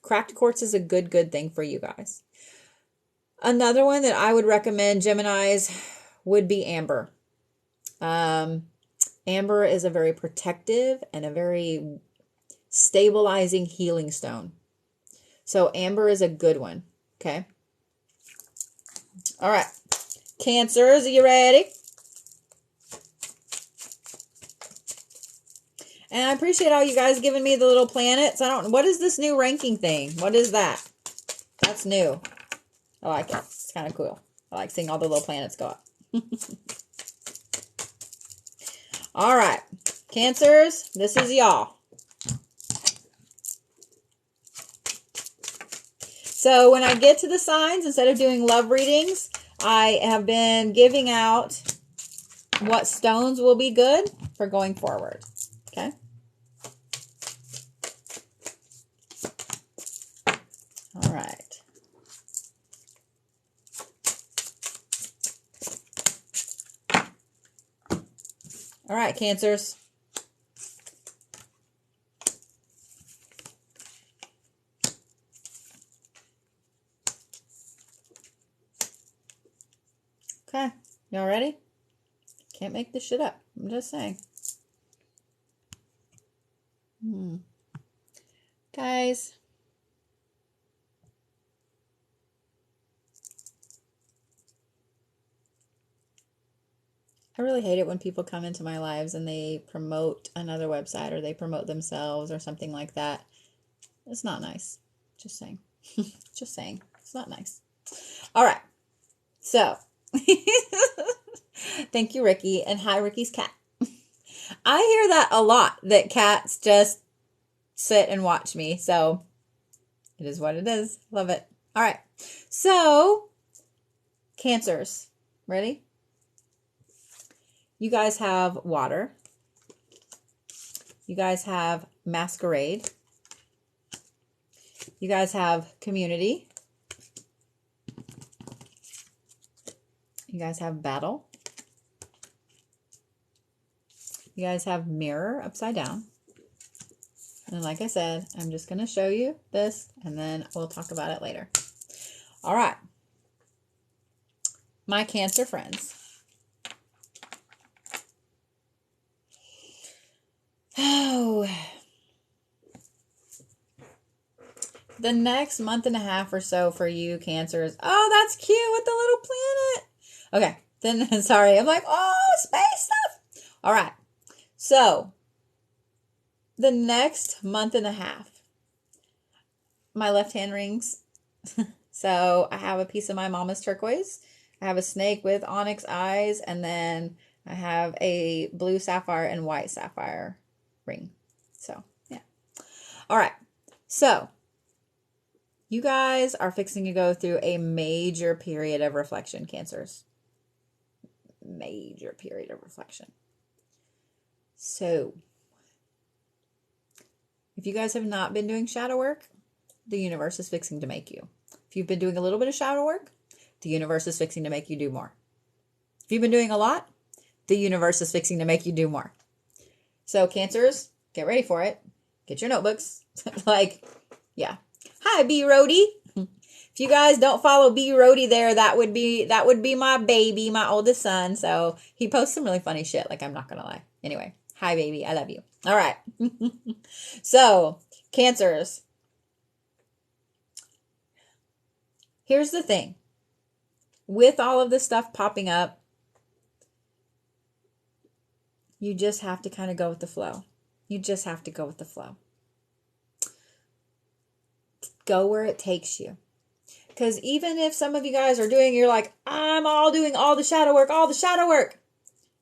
Cracked quartz is a good thing for you guys. Another one that I would recommend Geminis would be amber. Amber is a very protective and a very stabilizing healing stone. So amber is a good one. Okay. All right. Cancers, are you ready? And I appreciate all you guys giving me the little planets. What is this new ranking thing? What is that? That's new. I like it. It's kind of cool. I like seeing all the little planets go up. All right. Cancers, this is y'all. So when I get to the signs, instead of doing love readings, I have been giving out what stones will be good for going forward. Okay. All right. All right, Cancers. Okay, y'all ready? Can't make this shit up. I'm just saying. Guys. I really hate it when people come into my lives and they promote another website or they promote themselves or something like that. It's not nice. Just saying. Just saying. It's not nice. All right. So, thank you, Ricky. And hi, Ricky's cat. I hear that a lot, that cats just sit and watch me. So, it is what it is. Love it. All right. So, Cancers. Ready? You guys have water. You guys have masquerade. You guys have community. You guys have battle. You guys have mirror upside down. And like I said, I'm just going to show you this and then we'll talk about it later. All right. My Cancer friends. Oh, the next month and a half or so for you Cancers. Oh, that's cute with the little planet. Okay, then sorry. I'm like, oh, space stuff. All right. So, the next month and a half, my left hand rings. So, I have a piece of my mama's turquoise. I have a snake with onyx eyes, and then I have a blue sapphire and white sapphire ring. So, yeah. All right. So, you guys are fixing to go through a major period of reflection, Cancers. Major period of reflection. So, if you guys have not been doing shadow work, the universe is fixing to make you. If you've been doing a little bit of shadow work, the universe is fixing to make you do more. If you've been doing a lot, the universe is fixing to make you do more. So, Cancers, get ready for it. Get your notebooks. Like, yeah. Hi, B. Rhodey. If you guys don't follow B Rody there, that would be my baby, my oldest son. So he posts some really funny shit. Like, I'm not gonna lie. Anyway, hi baby, I love you. All right. So Cancers. Here's the thing. With all of this stuff popping up, you just have to kind of go with the flow. You just have to go with the flow. Go where it takes you. Because even if some of you guys are you're like, I'm doing all the shadow work.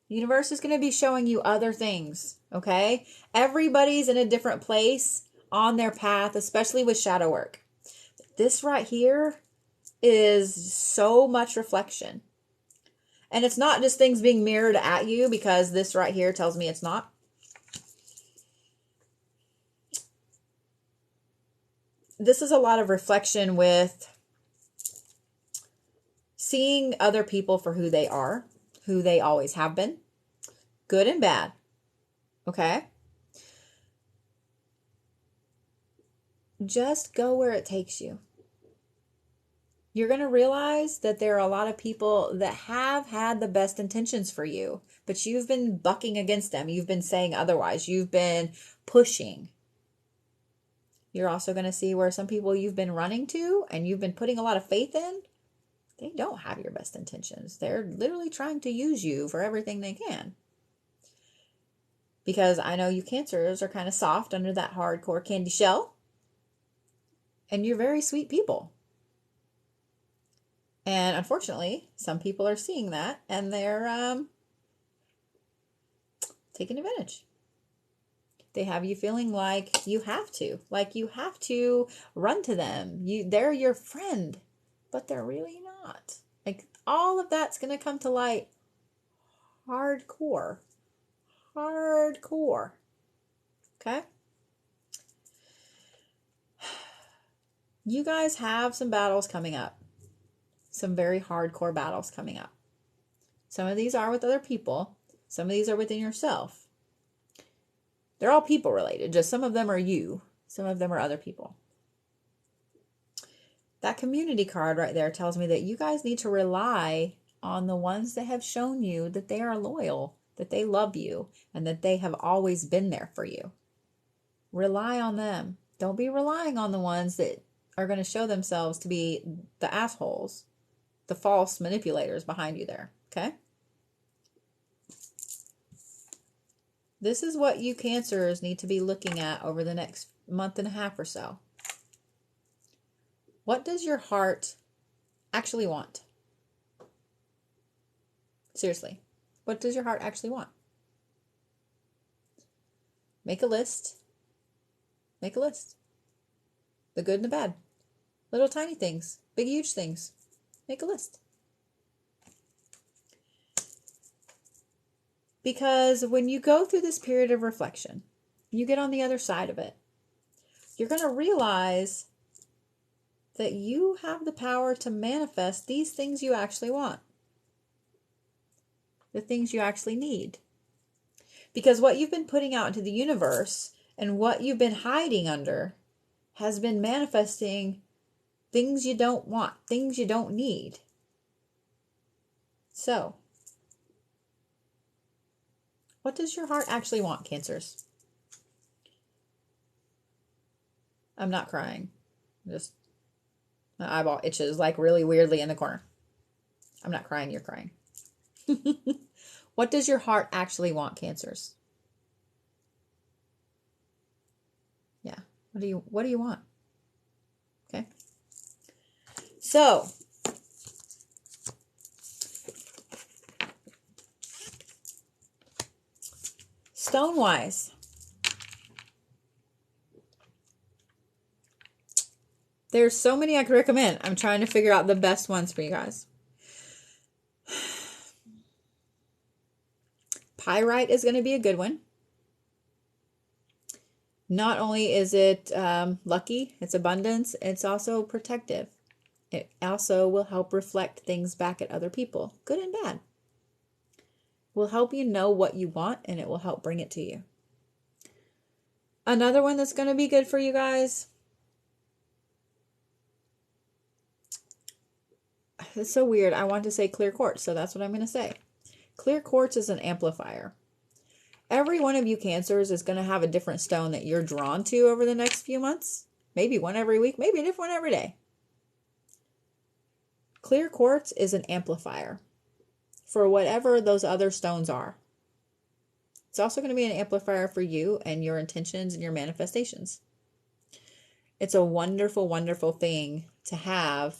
The universe is going to be showing you other things, okay? Everybody's in a different place on their path, especially with shadow work. This right here is so much reflection. And it's not just things being mirrored at you, because this right here tells me it's not. This is a lot of reflection with seeing other people for who they are, who they always have been, good and bad, okay? Just go where it takes you. You're going to realize that there are a lot of people that have had the best intentions for you, but you've been bucking against them. You've been saying otherwise. You've been pushing. You're also going to see where some people you've been running to and you've been putting a lot of faith in, they don't have your best intentions. They're literally trying to use you for everything they can. Because I know you Cancers are kind of soft under that hardcore candy shell. And you're very sweet people. And unfortunately, some people are seeing that and they're taking advantage. They have you feeling like you have to run to them. They're your friend, but they're really not. Like, all of that's going to come to light hardcore. Okay? You guys have some battles coming up. Some very hardcore battles coming up. Some of these are with other people. Some of these are within yourself. They're all people related. Just some of them are you. Some of them are other people. That community card right there tells me that you guys need to rely on the ones that have shown you that they are loyal, that they love you, and that they have always been there for you. Rely on them. Don't be relying on the ones that are going to show themselves to be the assholes, the false manipulators behind you there, okay? This is what you Cancers need to be looking at over the next month and a half or so. What does your heart actually want? Seriously, what does your heart actually want? Make a list. Make a list. The good and the bad. Little tiny things. Big huge things. Make a list. Because when you go through this period of reflection, you get on the other side of it, you're going to realize that you have the power to manifest these things you actually want. The things you actually need. Because what you've been putting out into the universe and what you've been hiding under has been manifesting things you don't want, things you don't need. So, what does your heart actually want, Cancers? I'm not crying. Just, my eyeball itches like really weirdly in the corner. I'm not crying, you're crying. What does your heart actually want, Cancers? Yeah. What do you want? Okay. So, stone-wise, there's so many I could recommend. I'm trying to figure out the best ones for you guys. Pyrite is going to be a good one. Not only is it lucky, it's abundance, it's also protective. It also will help reflect things back at other people, good and bad. Will help you know what you want, and it will help bring it to you. Another one that's going to be good for you guys it's so weird. I want to say clear quartz, so that's what I'm going to say. Clear quartz is an amplifier. Every one of you Cancers is going to have a different stone that you're drawn to over the next few months. Maybe one every week, maybe a different one every day. Clear quartz is an amplifier for whatever those other stones are. It's also going to be an amplifier for you and your intentions and your manifestations. It's a wonderful, wonderful thing to have.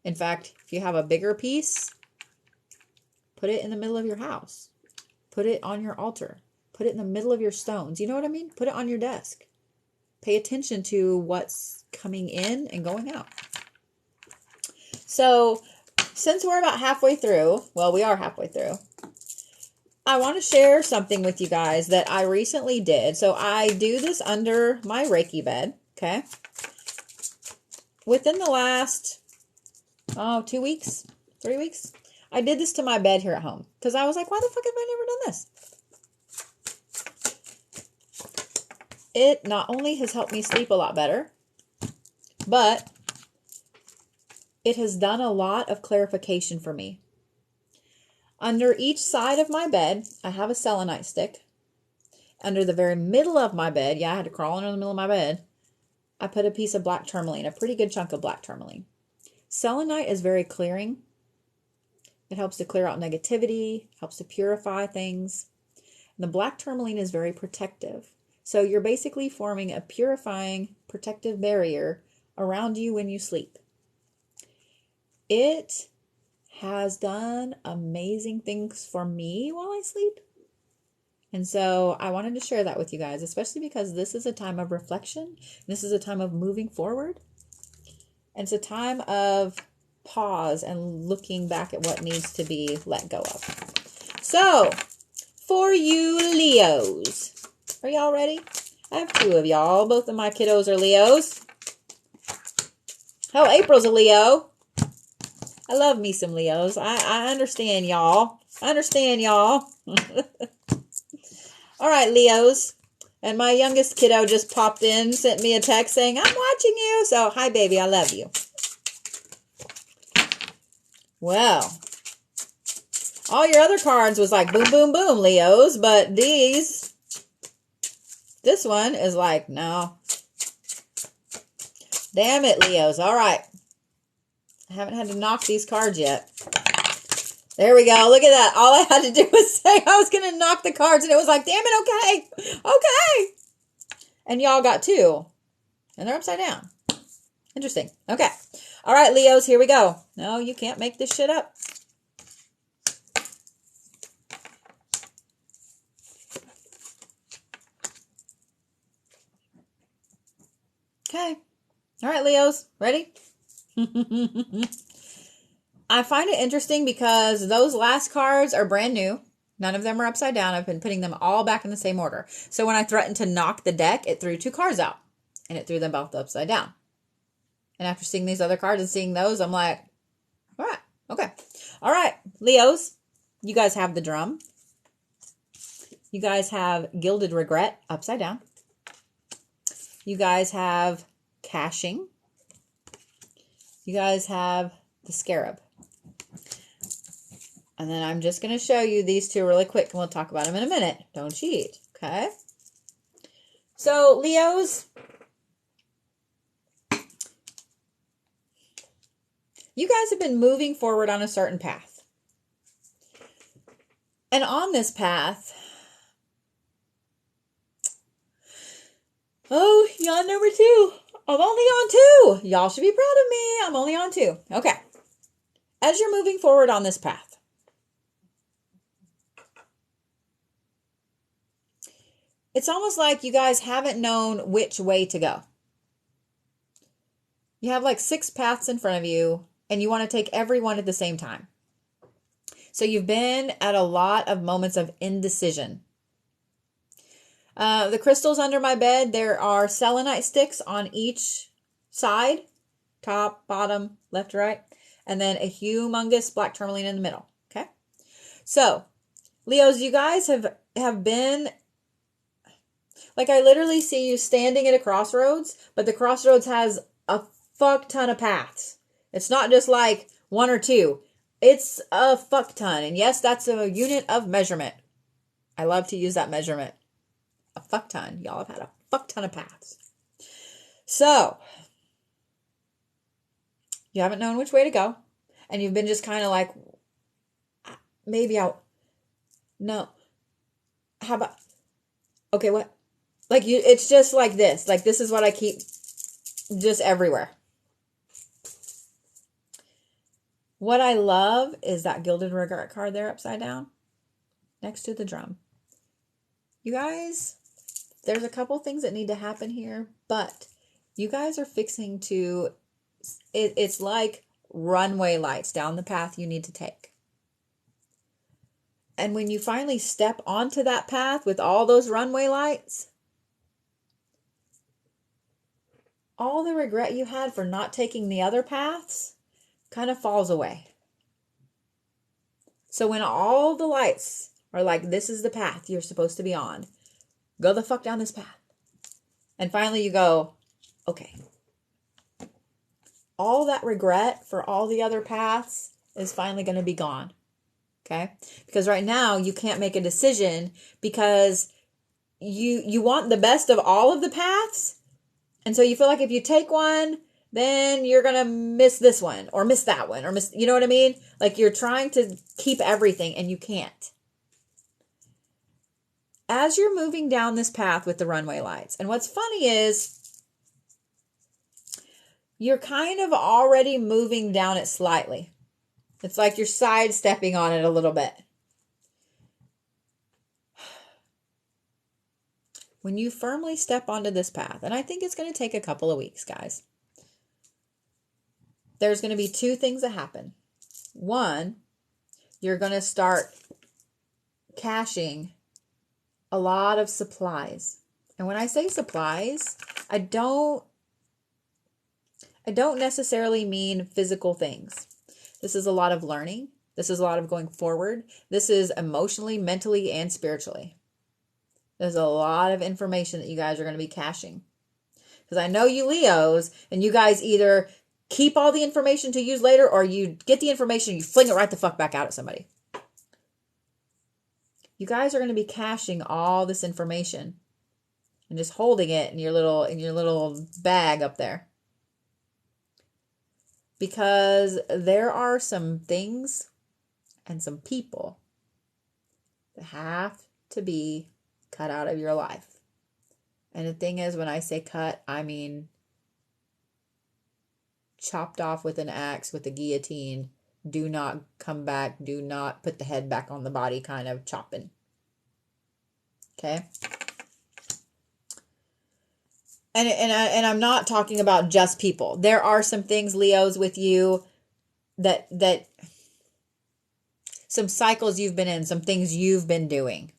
In fact, if you have a bigger piece, put it in the middle of your house. Put it on your altar. Put it in the middle of your stones. You know what I mean? Put it on your desk. Pay attention to what's coming in and going out. So, since we're about halfway through, well, we are halfway through, I want to share something with you guys that I recently did. So, I do this under my Reiki bed, okay? Within the last, 2 weeks, 3 weeks, I did this to my bed here at home. Because I was like, why the fuck have I never done this? It not only has helped me sleep a lot better, but it has done a lot of clarification for me. Under each side of my bed, I have a selenite stick. Under the very middle of my bed, I had to crawl under the middle of my bed, I put a piece of black tourmaline, a pretty good chunk of black tourmaline. Selenite is very clearing. It helps to clear out negativity, helps to purify things. And the black tourmaline is very protective. So you're basically forming a purifying, protective barrier around you when you sleep. It has done amazing things for me while I sleep. And so I wanted to share that with you guys, especially because this is a time of reflection. This is a time of moving forward. And it's a time of pause and looking back at what needs to be let go of. So, for you Leos, are y'all ready? I have 2 of y'all. Both of my kiddos are Leos. Oh, April's a Leo. I love me some Leos. I understand y'all. I understand y'all. All right, Leos. And my youngest kiddo just popped in, sent me a text saying, I'm watching you. So, hi, baby. I love you. Well, all your other cards was like boom, boom, boom, Leos. But this one is like, no. Damn it, Leos. All right. I haven't had to knock these cards yet. There we go. Look at that. All I had to do was say I was going to knock the cards, and it was like, damn it, okay. Okay. And y'all got 2. And they're upside down. Interesting. Okay. All right, Leos, here we go. No, you can't make this shit up. Okay. All right, Leos. Ready? I find it interesting because those last cards are brand new. None of them are upside down. I've been putting them all back in the same order. So when I threatened to knock the deck, it threw 2 cards out. And it threw them both upside down. And after seeing these other cards and seeing those, I'm like, all right, okay. All right, Leos, you guys have the drum. You guys have gilded regret upside down. You guys have caching. You guys have the scarab. And then I'm just going to show you these 2 really quick, and we'll talk about them in a minute. Don't cheat, okay? So, Leos, you guys have been moving forward on a certain path. And on this path, oh, you're on number 2. I'm only on 2. Y'all should be proud of me. I'm only on 2. Okay. As you're moving forward on this path, it's almost like you guys haven't known which way to go. You have like 6 paths in front of you, and you want to take every one at the same time. So you've been at a lot of moments of indecision. The crystals under my bed, there are selenite sticks on each side, top, bottom, left, right, and then a humongous black tourmaline in the middle, okay? So, Leos, you guys have been, like I literally see you standing at a crossroads, but the crossroads has a fuck ton of paths. It's not just like 1 or 2. It's a fuck ton. And yes, that's a unit of measurement. I love to use that measurement. A fuck ton. Y'all have had a fuck ton of paths. So, you haven't known which way to go. And you've been just kind of like, maybe no. How about, okay, what? Like it's just like this. Like this is what I keep just everywhere. What I love is that Gilded Regret card there upside down next to the drum. You guys, there's a couple things that need to happen here, but you guys are fixing to, it's like runway lights down the path you need to take. And when you finally step onto that path with all those runway lights, all the regret you had for not taking the other paths kind of falls away. So when all the lights are like, this is the path you're supposed to be on, go the fuck down this path. And finally you go, okay. All that regret for all the other paths is finally going to be gone. Okay? Because right now you can't make a decision because you want the best of all of the paths. And so you feel like if you take one, then you're going to miss this one or miss that one or miss, you know what I mean? Like you're trying to keep everything and you can't. As you're moving down this path with the runway lights, and what's funny is you're kind of already moving down it slightly. It's like you're sidestepping on it a little bit. When you firmly step onto this path, and I think it's going to take a couple of weeks, guys, there's going to be 2 things that happen. One, you're going to start caching a lot of supplies. And when I say supplies, I don't necessarily mean physical things. This is a lot of learning. This is a lot of going forward. This is emotionally, mentally, and spiritually. There's a lot of information that you guys are going to be caching. Because I know you Leos, and you guys either keep all the information to use later, or you get the information and you fling it right the fuck back out at somebody. You guys are going to be caching all this information and just holding it in your little bag up there. Because there are some things and some people that have to be cut out of your life. And the thing is, when I say cut, I mean chopped off with an axe, with a guillotine. Do not come back. Do not put the head back on the body kind of chopping. Okay? And I'm not talking about just people. There are some things, Leos, with you that some cycles you've been in, some things you've been doing.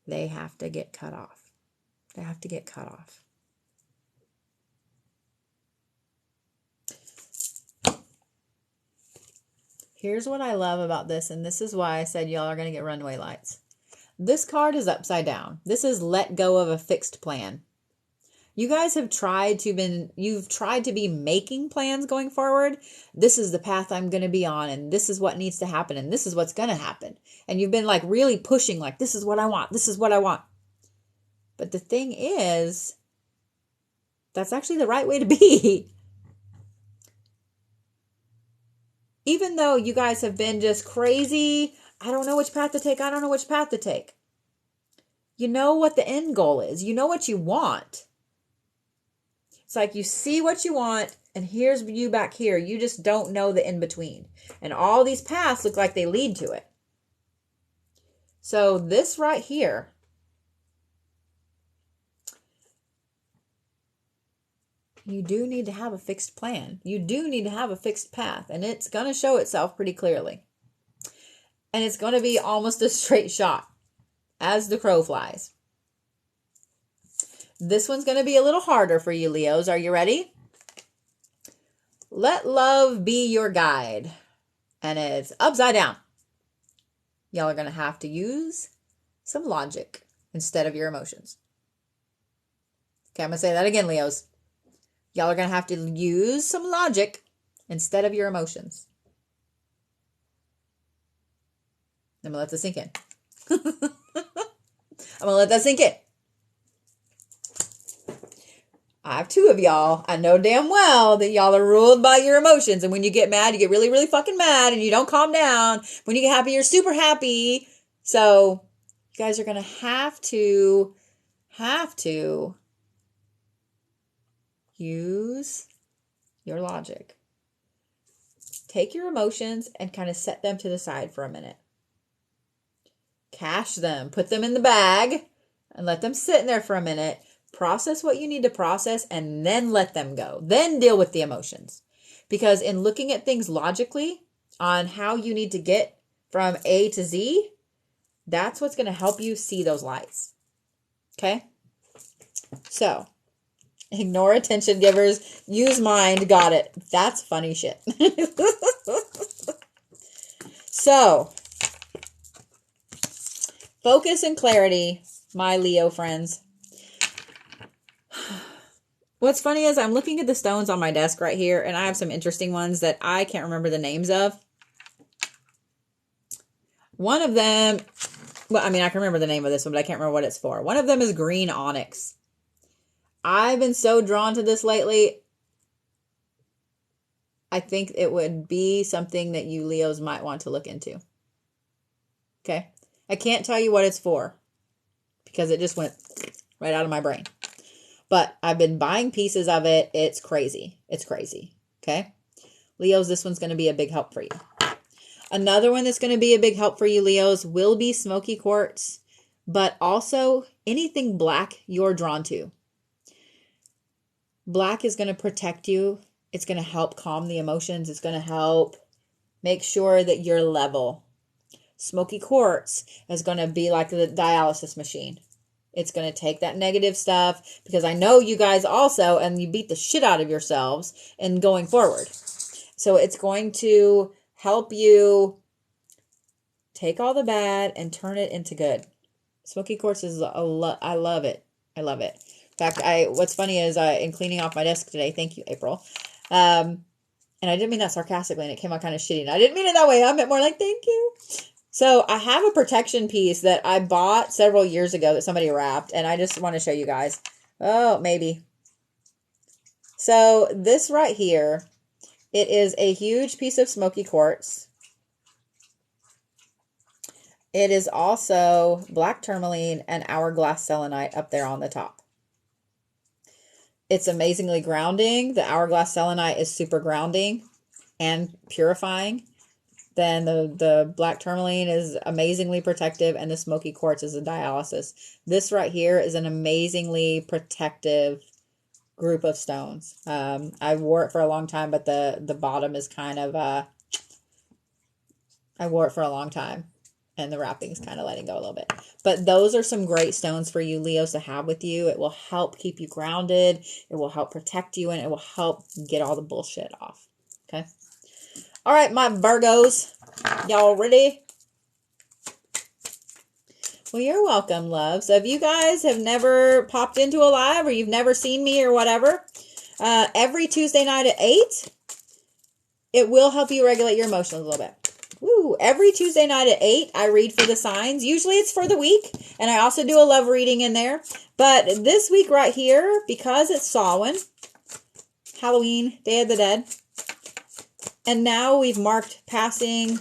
They have to get cut off. They have to get cut off. Here's what I love about this, and this is why I said y'all are going to get runway lights. This card is upside down. This is let go of a fixed plan. You guys have tried to be making plans going forward. This is the path I'm going to be on, and this is what needs to happen, and this is what's going to happen. And you've been like really pushing, like, this is what I want. This is what I want. But the thing is, that's actually the right way to be. Even though you guys have been just crazy, I don't know which path to take. I don't know which path to take. You know what the end goal is. You know what you want. It's like you see what you want, and here's you back here. You just don't know the in-between. And all these paths look like they lead to it. So this right here, you do need to have a fixed plan. You do need to have a fixed path, and it's going to show itself pretty clearly. And it's going to be almost a straight shot as the crow flies. This one's going to be a little harder for you, Leos. Are you ready? Let love be your guide. And it's upside down. Y'all are going to have to use some logic instead of your emotions. Okay, I'm going to say that again, Leos. Y'all are going to have to use some logic instead of your emotions. I'm going to let this sink in. I'm going to let that sink in. I have two of y'all. I know damn well that y'all are ruled by your emotions. And when you get mad, you get really, really fucking mad and you don't calm down. When you get happy, you're super happy. So you guys are going to have to use your logic. Take your emotions and kind of set them to the side for a minute. Cache them. Put them in the bag and let them sit in there for a minute. Process what you need to process and then let them go. Then deal with the emotions. Because in looking at things logically on how you need to get from A to Z, that's what's going to help you see those lights. Okay? So, ignore attention givers. Use mind. Got it. That's funny shit. So, focus and clarity, my Leo friends. What's funny is I'm looking at the stones on my desk right here, and I have some interesting ones that I can't remember the names of. One of them, well, I mean, I can remember the name of this one, but I can't remember what it's for. One of them is green onyx. I've been so drawn to this lately. I think it would be something that you Leos might want to look into. Okay? I can't tell you what it's for because it just went right out of my brain. But I've been buying pieces of it. It's crazy. It's crazy. Okay? Leos, this one's going to be a big help for you. Another one that's going to be a big help for you, Leos, will be smoky quartz. But also anything black you're drawn to. Black is going to protect you. It's going to help calm the emotions. It's going to help make sure that you're level. Smoky quartz is going to be like the dialysis machine. It's going to take that negative stuff because I know you guys also, and you beat the shit out of yourselves in going forward. So it's going to help you take all the bad and turn it into good. Smoky quartz is, I love it. I love it. In fact, what's funny is in cleaning off my desk today, thank you, April. And I didn't mean that sarcastically, and it came out kind of shitty. And I didn't mean it that way. I meant more like, thank you. So I have a protection piece that I bought several years ago that somebody wrapped, and I just want to show you guys. Oh, maybe. So this right here, it is a huge piece of smoky quartz. It is also black tourmaline and hourglass selenite up there on the top. It's amazingly grounding. The hourglass selenite is super grounding and purifying. Then the black tourmaline is amazingly protective, and the smoky quartz is a dialysis. This right here is an amazingly protective group of stones. I wore it for a long time, but the bottom is kind of, I wore it for a long time, and the wrapping is kind of letting go a little bit. But those are some great stones for you Leos to have with you. It will help keep you grounded. It will help protect you, and it will help get all the bullshit off. Okay? All right, my Virgos, y'all ready? Well, you're welcome, love. So if you guys have never popped into a live or you've never seen me or whatever, every Tuesday night at 8, it will help you regulate your emotions a little bit. Woo! Every Tuesday night at 8, I read for the signs. Usually it's for the week, and I also do a love reading in there. But this week right here, because it's Samhain, Halloween, Day of the Dead, and now we've marked passing.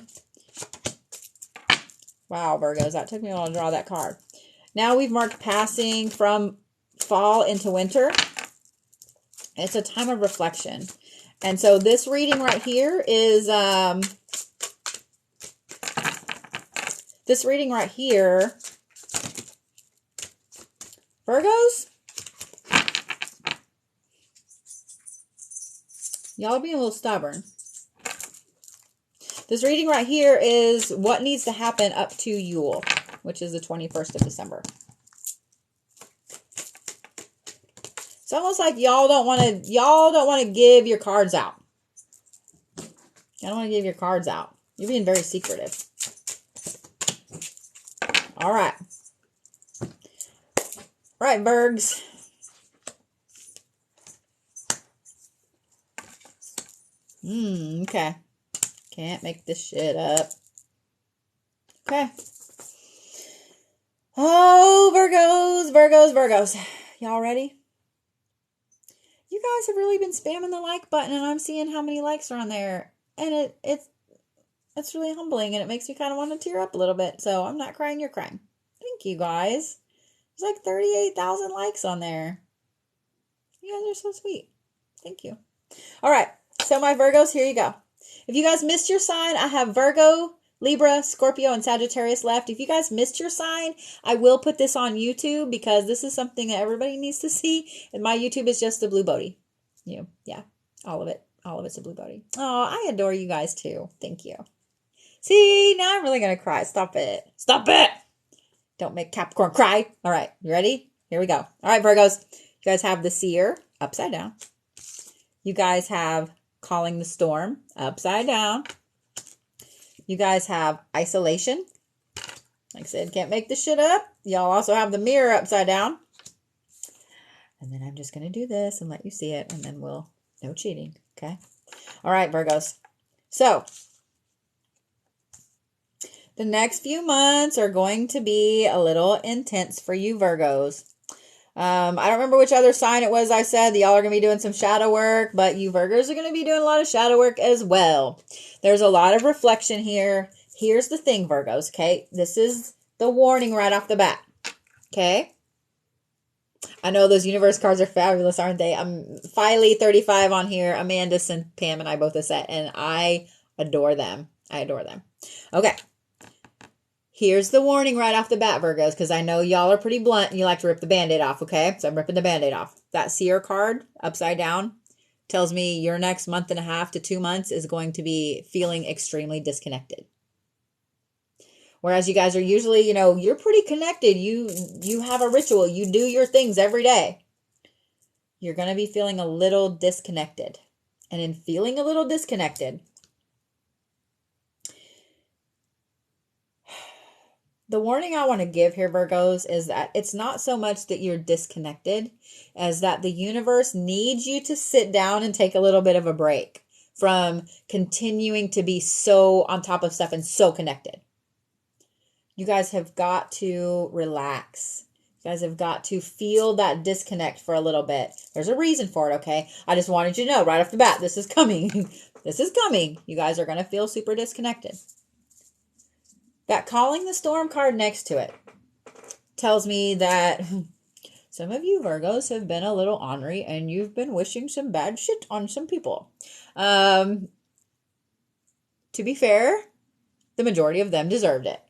Wow, Virgos, that took me a while to draw that card. Now we've marked passing from fall into winter. It's a time of reflection. And so this reading right here is, Virgos, y'all are being a little stubborn. This reading right here is what needs to happen up to Yule, which is the 21st of December. It's almost like y'all don't want to give your cards out. Y'all don't want to give your cards out. You're being very secretive. All right. All right, Virgs. Okay. Can't make this shit up. Okay. Oh, Virgos. Y'all ready? You guys have really been spamming the like button, and I'm seeing how many likes are on there. And it's really humbling, and it makes me kind of want to tear up a little bit. So I'm not crying, you're crying. Thank you, guys. There's like 38,000 likes on there. You guys are so sweet. Thank you. All right. So my Virgos, here you go. If you guys missed your sign, I have Virgo, Libra, Scorpio, and Sagittarius left. If you guys missed your sign, I will put this on YouTube because this is something that everybody needs to see. And my YouTube is just the Blue Bodhi. Yeah, all of it. All of it's a Blue Bodhi. Oh, I adore you guys too. Thank you. See, now I'm really going to cry. Stop it. Stop it. Don't make Capricorn cry. All right, you ready? Here we go. All right, Virgos. You guys have the Seer upside down. You guys have Calling the Storm upside down. You guys have Isolation. Like I said, can't make this shit up. Y'all also have the Mirror upside down. And then I'm just going to do this and let you see it. And then no cheating. Okay. All right, Virgos. So the next few months are going to be a little intense for you Virgos. I don't remember which other sign it was I said that y'all are going to be doing some shadow work, but you Virgos are going to be doing a lot of shadow work as well. There's a lot of reflection here. Here's the thing, Virgos, okay? This is the warning right off the bat, okay? I know those universe cards are fabulous, aren't they? I'm Filey35 on here. Amanda and Pam and I both a set, and I adore them. I adore them. Okay. Here's the warning right off the bat, Virgos, because I know y'all are pretty blunt and you like to rip the Band-Aid off, okay? So I'm ripping the Band-Aid off. That Seer card, upside down, tells me your next month and a half to 2 months is going to be feeling extremely disconnected. Whereas you guys are usually, you're pretty connected. You have a ritual. You do your things every day. You're going to be feeling a little disconnected. And in feeling a little disconnected, the warning I want to give here, Virgos, is that it's not so much that you're disconnected as that the universe needs you to sit down and take a little bit of a break from continuing to be so on top of stuff and so connected. You guys have got to relax. You guys have got to feel that disconnect for a little bit. There's a reason for it, okay? I just wanted you to know right off the bat, this is coming. This is coming. You guys are going to feel super disconnected. That Calling the Storm card next to it tells me that some of you Virgos have been a little ornery and you've been wishing some bad shit on some people. To be fair, the majority of them deserved it.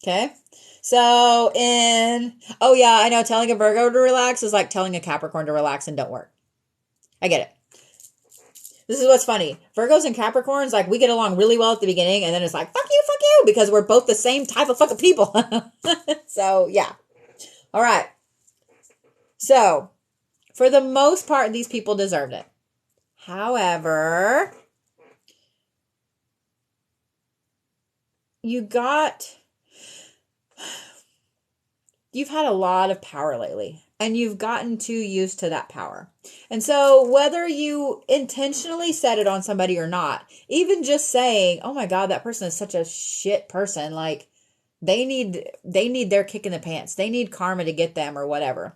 Okay? So oh yeah, I know telling a Virgo to relax is like telling a Capricorn to relax and don't work. I get it. This is what's funny. Virgos and Capricorns, like, we get along really well at the beginning, and then it's like, fuck you, because we're both the same type of fucking people. So, yeah. All right. So, for the most part, these people deserved it. However, you've had a lot of power lately. And you've gotten too used to that power. And so whether you intentionally set it on somebody or not, even just saying, oh my God, that person is such a shit person. Like they need their kick in the pants. They need karma to get them or whatever.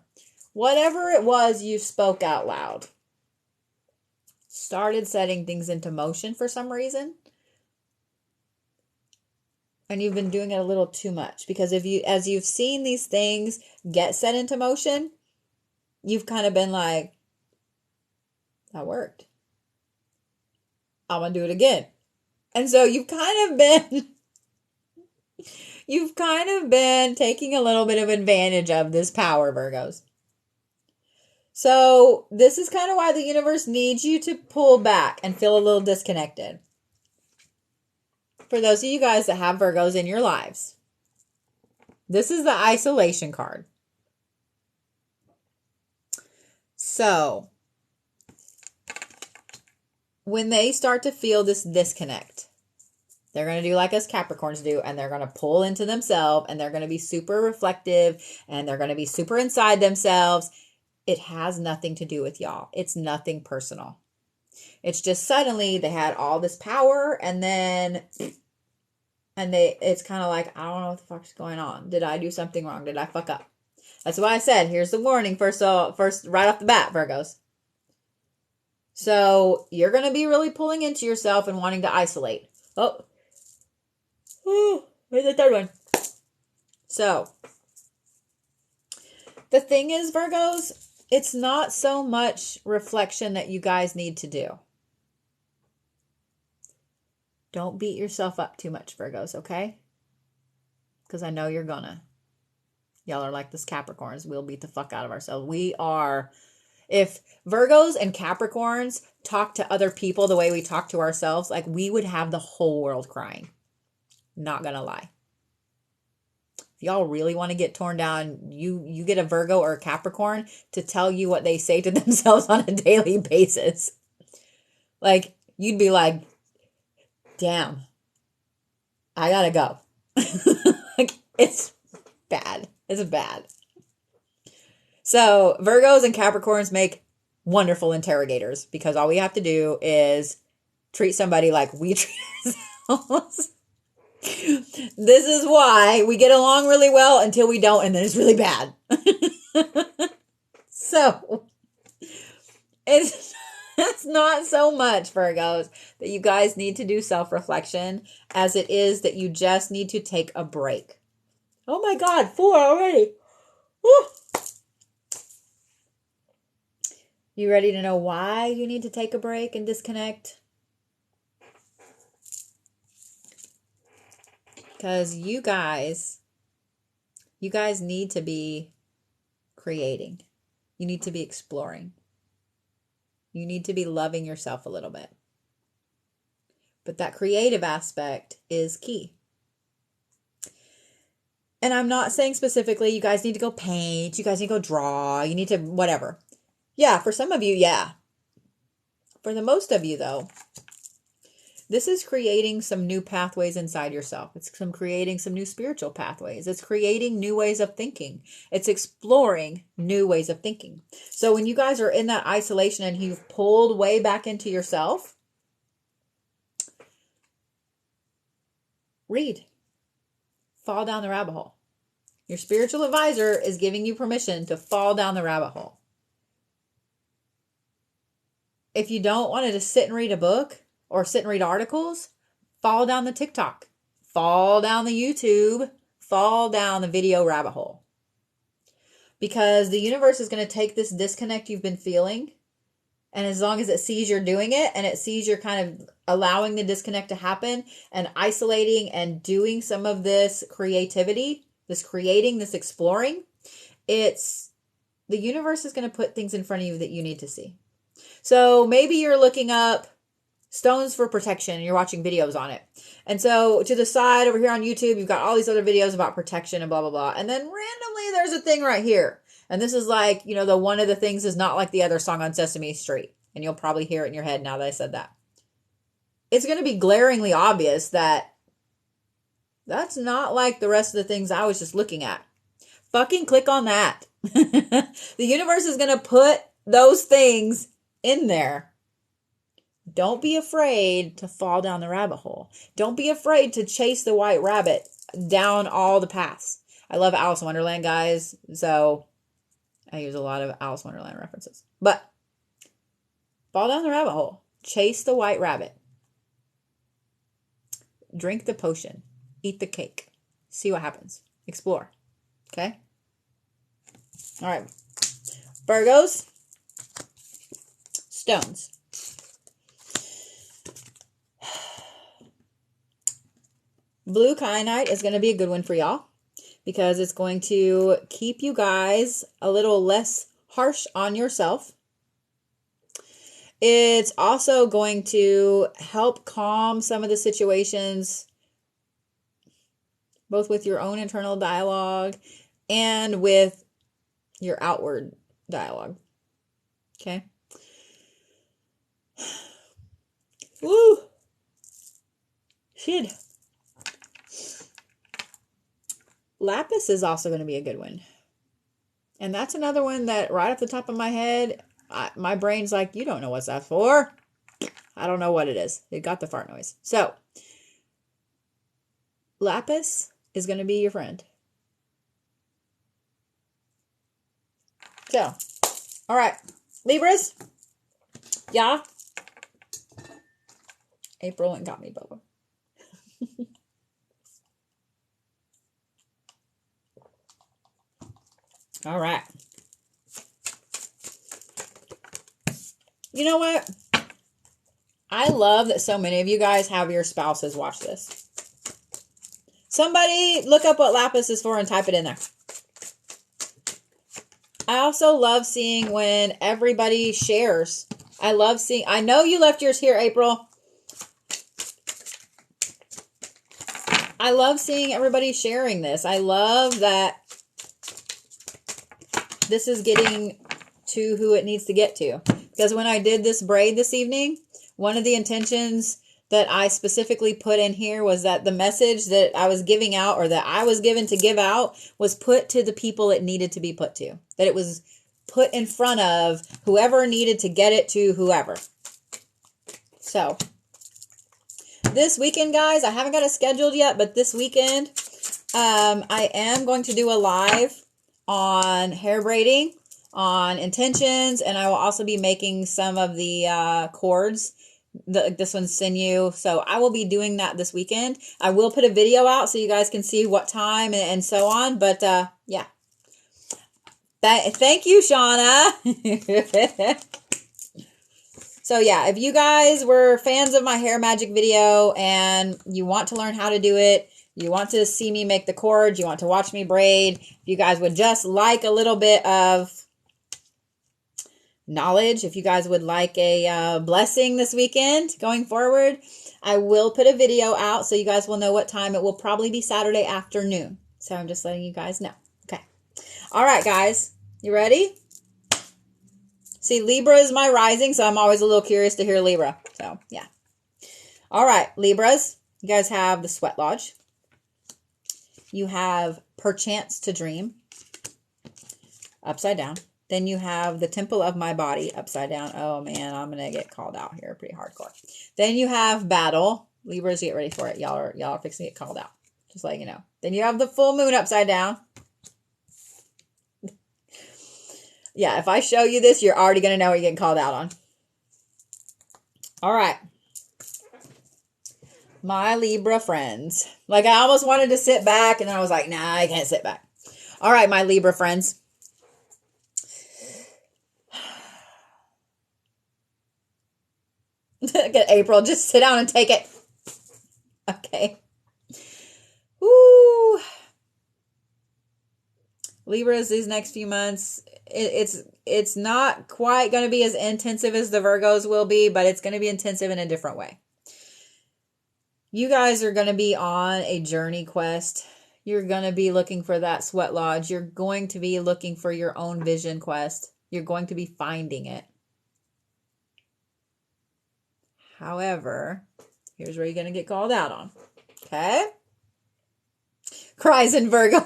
Whatever it was you spoke out loud. Started setting things into motion for some reason. And you've been doing it a little too much. Because as you've seen these things get set into motion, you've kind of been like, that worked. I'm going to do it again. And so you've kind of been taking a little bit of advantage of this power, Virgos. So this is kind of why the universe needs you to pull back and feel a little disconnected. For those of you guys that have Virgos in your lives, this is the Isolation card. So, when they start to feel this disconnect, they're going to do like us Capricorns do, and they're going to pull into themselves, and they're going to be super reflective, and they're going to be super inside themselves. It has nothing to do with y'all. It's nothing personal. It's just suddenly they had all this power, and then it's kind of like, I don't know what the fuck's going on. Did I do something wrong? Did I fuck up? That's why I said, here's the warning first right off the bat, Virgos. So you're going to be really pulling into yourself and wanting to isolate. Oh, here's the third one. So the thing is, Virgos, it's not so much reflection that you guys need to do. Don't beat yourself up too much, Virgos, okay? Because I know you're gonna. Y'all are like this Capricorns. We'll beat the fuck out of ourselves. We are. If Virgos and Capricorns talk to other people the way we talk to ourselves, like, we would have the whole world crying. Not gonna lie. If y'all really want to get torn down, you get a Virgo or a Capricorn to tell you what they say to themselves on a daily basis. Like, you'd be like, damn, I gotta go. Like, it's bad. It's bad. So Virgos and Capricorns make wonderful interrogators, because all we have to do is treat somebody like we treat ourselves. This is why we get along really well until we don't, and then it's really bad. So it's not so much, Virgos, that you guys need to do self-reflection as it is that you just need to take a break. Oh my God, 4 already. Woo. You ready to know why you need to take a break and disconnect? Because you guys need to be creating. You need to be exploring. You need to be loving yourself a little bit. But that creative aspect is key. And I'm not saying specifically you guys need to go paint, you guys need to go draw, you need to whatever. Yeah, for some of you, yeah. For the most of you, though, this is creating some new pathways inside yourself. It's creating some new spiritual pathways. It's creating new ways of thinking. It's exploring new ways of thinking. So when you guys are in that isolation and you've pulled way back into yourself, read. Fall down the rabbit hole. Your spiritual advisor is giving you permission to fall down the rabbit hole. If you don't want to just sit and read a book or sit and read articles, fall down the TikTok, fall down the YouTube, fall down the video rabbit hole. Because the universe is going to take this disconnect you've been feeling, and as long as it sees you're doing it and it sees you're kind of allowing the disconnect to happen and isolating and doing some of this creativity, this creating, this exploring, the universe is going to put things in front of you that you need to see. So maybe you're looking up stones for protection and you're watching videos on it. And so to the side over here on YouTube, you've got all these other videos about protection and blah, blah, blah. And then randomly there's a thing right here. And this is like, the one of the things is not like the other song on Sesame Street. And you'll probably hear it in your head now that I said that. It's going to be glaringly obvious that that's not like the rest of the things I was just looking at. Fucking click on that. The universe is going to put those things in there. Don't be afraid to fall down the rabbit hole. Don't be afraid to chase the white rabbit down all the paths. I love Alice in Wonderland, guys. So I use a lot of Alice in Wonderland references. But fall down the rabbit hole. Chase the white rabbit. Drink the potion. Eat the cake. See what happens. Explore. Okay? All right. Virgos. Stones. Blue kyanite is going to be a good one for y'all because it's going to keep you guys a little less harsh on yourself. It's also going to help calm some of the situations, both with your own internal dialogue and with your outward dialogue. Okay? Woo! Shit. Lapis is also going to be a good one. And that's another one that right off the top of my head, my brain's like, you don't know what's that for. I don't know what it is. It got the fart noise. So, Lapis is going to be your friend. So, all right. Libras. Yeah. April and got me, Bubba. All right. You know what? I love that so many of you guys have your spouses watch this. Somebody look up what Lapis is for and type it in there. I also love seeing when everybody shares. I love seeing, I know you left yours here, April. I love seeing everybody sharing this. I love that this is getting to who it needs to get to. Because when I did this braid this evening, one of the intentions that I specifically put in here was that the message that I was giving out, or that I was given to give out, was put to the people it needed to be put to. That it was put in front of whoever needed to get it to whoever. So, this weekend, guys, I haven't got it scheduled yet, but this weekend, I am going to do a live on hair braiding, on intentions, and I will also be making some of the cords. This one's sinew, so I will be doing that this weekend. I will put a video out so you guys can see what time and so on, but yeah. Thank you, Shauna. So yeah, if you guys were fans of my hair magic video and you want to learn how to do it, you want to see me make the cords, you want to watch me braid, if you guys would just like a little bit of knowledge, if you guys would like a blessing this weekend going forward, I will put a video out so you guys will know what time. It will probably be Saturday afternoon. So I'm just letting you guys know. Okay. All right, guys. You ready? See, Libra is my rising, so I'm always a little curious to hear Libra. So, yeah. All right, Libras. You guys have the Sweat Lodge. You have Perchance to Dream. Upside down. Then you have the Temple of My Body upside down. Oh, man, I'm going to get called out here pretty hardcore. Then you have Battle. Libras, get ready for it. Y'all are fixing to get called out. Just letting you know. Then you have the Full Moon upside down. Yeah, if I show you this, you're already going to know what you're getting called out on. All right. My Libra friends. Like, I almost wanted to sit back, and then I was like, nah, I can't sit back. All right, my Libra friends. Get April, just sit down and take it. Okay. Woo. Libras, these next few months, it's not quite going to be as intensive as the Virgos will be, but it's going to be intensive in a different way. You guys are going to be on a journey quest. You're going to be looking for that Sweat Lodge. You're going to be looking for your own vision quest. You're going to be finding it. However, here's where you're going to get called out on. Okay? Cries in Virgo.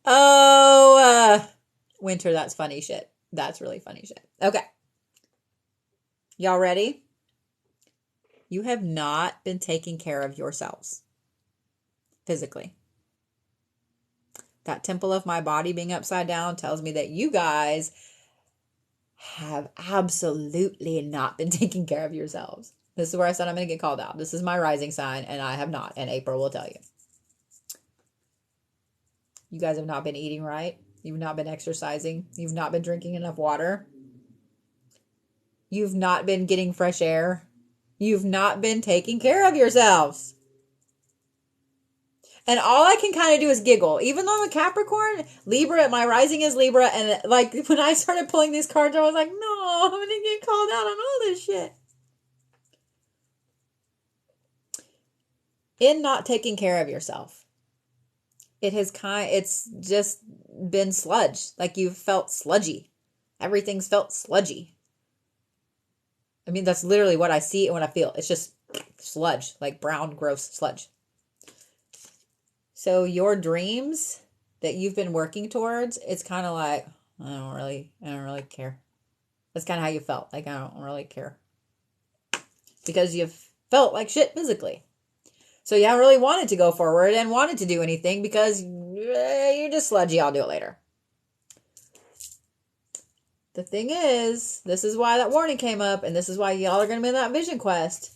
Oh, winter, that's funny shit. That's really funny shit. Okay. Y'all ready? You have not been taking care of yourselves physically. That Temple of My Body being upside down tells me that you guys have absolutely not been taking care of yourselves. This is where I said I'm going to get called out. This is my rising sign, and I have not, and April will tell you. You guys have not been eating right. You've not been exercising. You've not been drinking enough water. You've not been getting fresh air. You've not been taking care of yourselves. And all I can kind of do is giggle. Even though I'm a Capricorn, Libra, my rising is Libra. And like when I started pulling these cards, I was like, no, I'm going to get called out on all this shit. In not taking care of yourself, it's just been sludge. Like you've felt sludgy. Everything's felt sludgy. I mean, that's literally what I see and what I feel. It's just sludge, like brown, gross sludge. So your dreams that you've been working towards, it's kind of like, I don't really care. That's kind of how you felt. Like, I don't really care. Because you felt like shit physically. So you haven't really wanted to go forward and wanted to do anything because you're just sludgy. I'll do it later. The thing is, this is why that warning came up, and this is why y'all are going to be in that vision quest.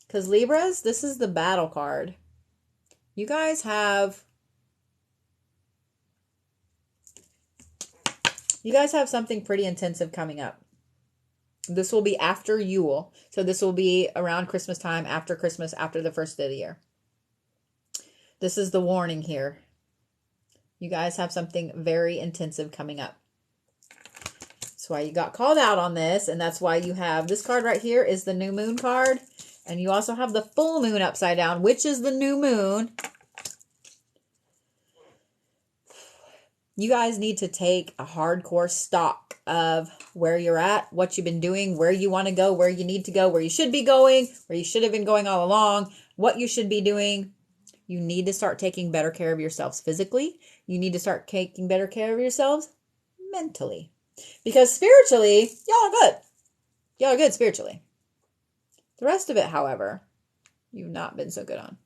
Because Libras, this is the battle card. You guys have something pretty intensive coming up. This will be after Yule. So this will be around Christmas time, after Christmas, after the first day of the year. This is the warning here. You guys have something very intensive coming up. That's why you got called out on this. And that's why you have this card right here is the new moon card. And you also have the full moon upside down, which is the new moon. You guys need to take a hardcore stock of where you're at, what you've been doing, where you want to go, where you need to go, where you should be going, where you should have been going all along, what you should be doing. You need to start taking better care of yourselves physically. You need to start taking better care of yourselves mentally. Because spiritually, y'all are good. Y'all are good spiritually. The rest of it, however, you've not been so good on.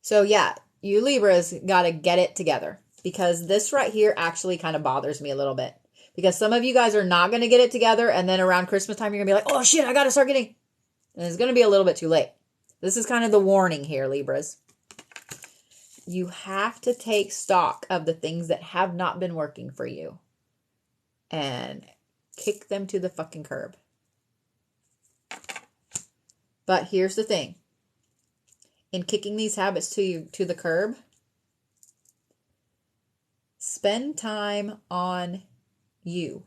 So yeah, you Libras got to get it together. Because this right here actually kind of bothers me a little bit. Because some of you guys are not going to get it together. And then around Christmas time, you're going to be like, oh shit, I got to start getting. And it's going to be a little bit too late. This is kind of the warning here, Libras. You have to take stock of the things that have not been working for you. And kick them to the fucking curb. But here's the thing. In kicking these habits to the curb, spend time on you.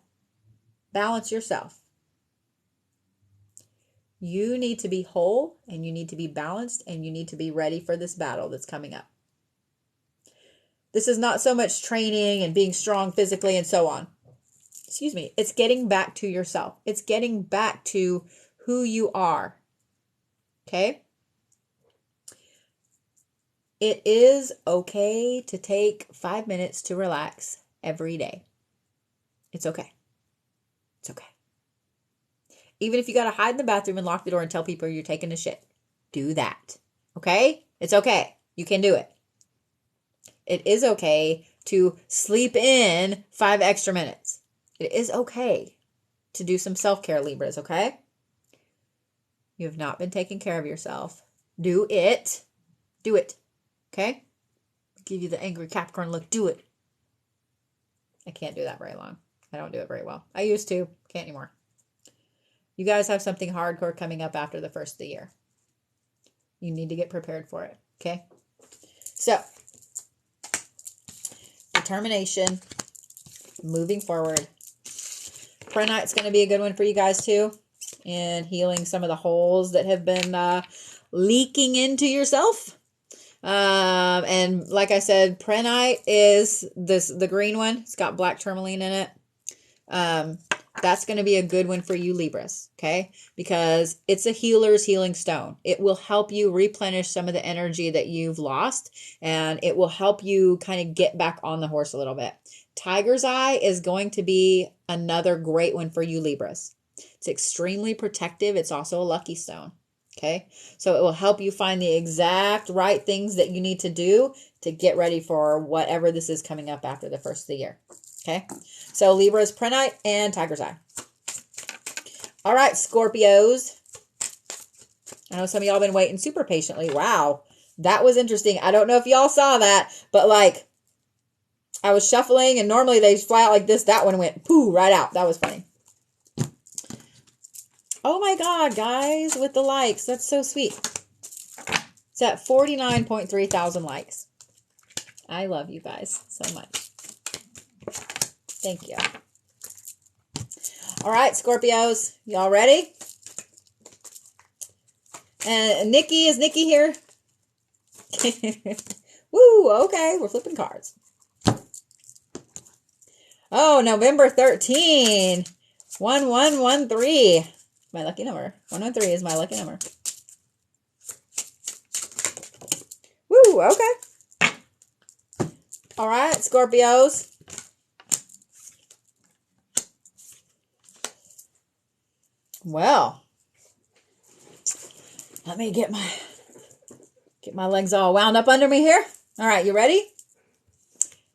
Balance yourself. You need to be whole, and you need to be balanced, and you need to be ready for this battle that's coming up. This is not so much training and being strong physically and so on. Excuse me. It's getting back to yourself. It's getting back to who you are. Okay? It is okay to take 5 minutes to relax every day. It's okay. It's okay. Even if you got to hide in the bathroom and lock the door and tell people you're taking a shit, do that. Okay? It's okay. You can do it. It is okay to sleep in 5 extra minutes. It is okay to do some self-care, Libras, okay? You have not been taking care of yourself. Do it. Do it. Okay? I'll give you the angry Capricorn look. Do it. I can't do that very long. I don't do it very well. I used to. Can't anymore. You guys have something hardcore coming up after the first of the year. You need to get prepared for it. Okay? So, determination. Moving forward. Prenight's going to be a good one for you guys too. And healing some of the holes that have been leaking into yourself. And like I said, Prenite is the green one. It's got black tourmaline in it. That's going to be a good one for you Libras, okay? Because it's a healer's healing stone. It will help you replenish some of the energy that you've lost, and it will help you kind of get back on the horse a little bit. Tiger's Eye is going to be another great one for you Libras. It's extremely protective. It's also a lucky stone, okay? So it will help you find the exact right things that you need to do to get ready for whatever this is coming up after the first of the year, okay? So Libra's Prenite and Tiger's Eye. All right, Scorpios. I know some of y'all been waiting super patiently. Wow, that was interesting. I don't know if y'all saw that, but like I was shuffling and normally they fly out like this. That one went poo right out. That was funny. Oh my God, guys, with the likes. That's so sweet. It's at 49.3 thousand likes. I love you guys so much. Thank you. All right, Scorpios. Y'all ready? And Nikki, is Nikki here? Woo, okay. We're flipping cards. Oh, November 13. 1113. My lucky number. 113 is my lucky number. Woo, okay. All right, Scorpios. Well, let me get my legs all wound up under me here. All right, you ready?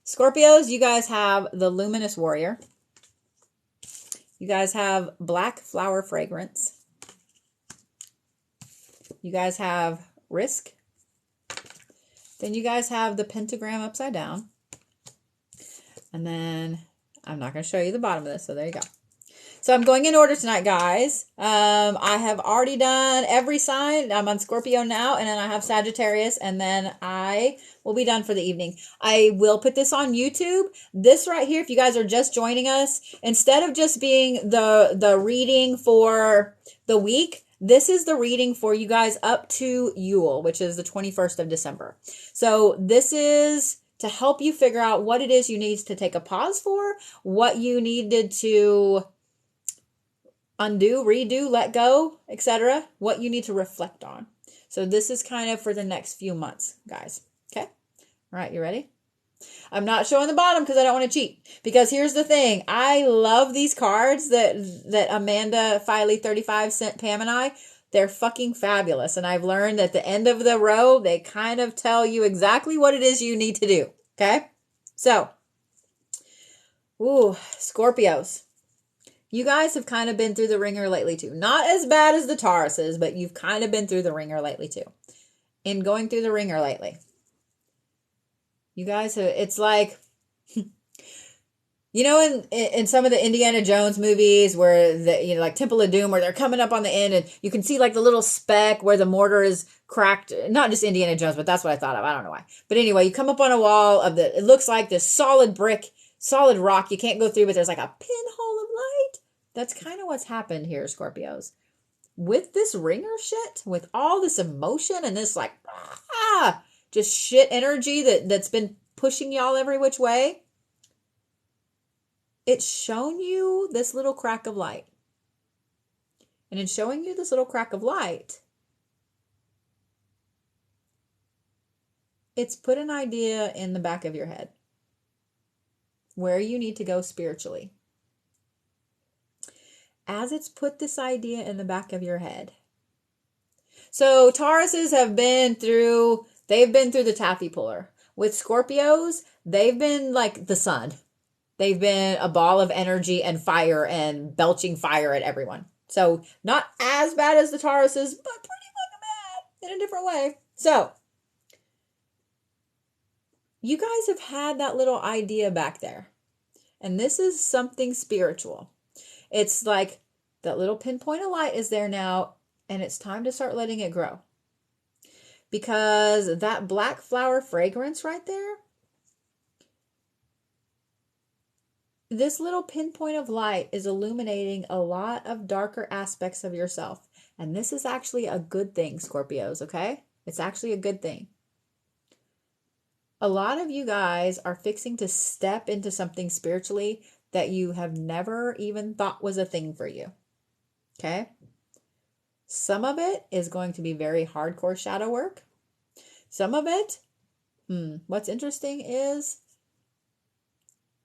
Scorpios, you guys have the Luminous Warrior. You guys have Black Flower Fragrance. You guys have Risk. Then you guys have the Pentagram upside down. And then I'm not going to show you the bottom of this, so there you go. So I'm going in order tonight, guys. I have already done every sign. I'm on Scorpio now, and then I have Sagittarius, and then I will be done for the evening. I will put this on YouTube. This right here, if you guys are just joining us, instead of just being the reading for the week, this is the reading for you guys up to Yule, which is the 21st of December. So this is to help you figure out what it is you need to take a pause for, what you needed to undo, redo, let go, etc. What you need to reflect on. So this is kind of for the next few months, guys. Okay? All right, you ready? I'm not showing the bottom because I don't want to cheat. Because here's the thing. I love these cards that Amanda Filey35 sent Pam and I. They're fucking fabulous. And I've learned at the end of the row, they kind of tell you exactly what it is you need to do. Okay? So, Scorpios. You guys have kind of been through the ringer lately too. Not as bad as the Tauruses, but you've kind of been through the ringer lately too. In going through the ringer lately. You guys have, it's like, you know, in some of the Indiana Jones movies where like Temple of Doom, where they're coming up on the end and you can see like the little speck where the mortar is cracked. Not just Indiana Jones, but that's what I thought of. I don't know why. But anyway, you come up on a wall of it looks like this solid brick, solid rock you can't go through, but there's like a pinhole of light. That's kind of what's happened here, Scorpios. With this ringer shit, with all this emotion and this like, just shit energy that's been pushing y'all every which way, it's shown you this little crack of light. And in showing you this little crack of light, it's put an idea in the back of your head where you need to go spiritually. As it's put this idea in the back of your head. So Tauruses have been through, they've been through the taffy puller. With Scorpios, they've been like the sun. They've been a ball of energy and fire and belching fire at everyone. So not as bad as the Tauruses, but pretty fucking bad in a different way. So you guys have had that little idea back there. And this is something spiritual. It's like that little pinpoint of light is there now, and it's time to start letting it grow. Because that black flower fragrance right there, this little pinpoint of light is illuminating a lot of darker aspects of yourself. And this is actually a good thing, Scorpios, okay? It's actually a good thing. A lot of you guys are fixing to step into something spiritually that you have never even thought was a thing for you. Okay? Some of it is going to be very hardcore shadow work. Some of it, what's interesting is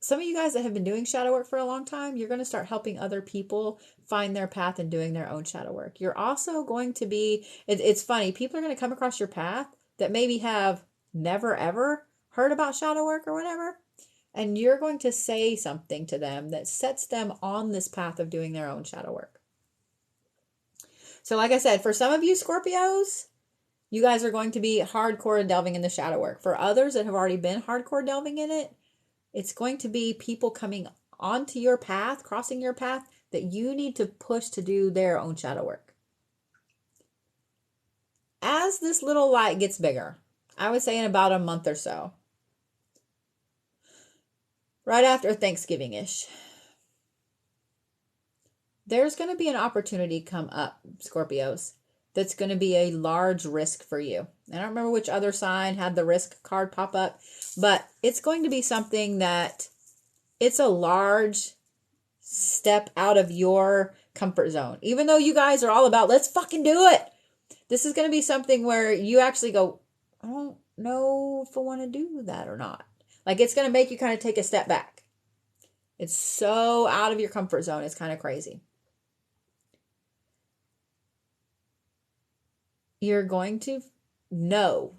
some of you guys that have been doing shadow work for a long time, you're going to start helping other people find their path and doing their own shadow work. You're also going to be, it's funny, people are going to come across your path that maybe have never ever heard about shadow work or whatever. And you're going to say something to them that sets them on this path of doing their own shadow work. So like I said, for some of you Scorpios, you guys are going to be hardcore delving in the shadow work. For others that have already been hardcore delving in it, it's going to be people coming onto your path, crossing your path, that you need to push to do their own shadow work. As this little light gets bigger, I would say in about a month or so, right after Thanksgiving-ish, there's going to be an opportunity come up, Scorpios, that's going to be a large risk for you. And I don't remember which other sign had the risk card pop up, but it's going to be something that it's a large step out of your comfort zone. Even though you guys are all about, let's fucking do it. This is going to be something where you actually go, I don't know if I want to do that or not. Like it's going to make you kind of take a step back. It's so out of your comfort zone. It's kind of crazy. you're going to know,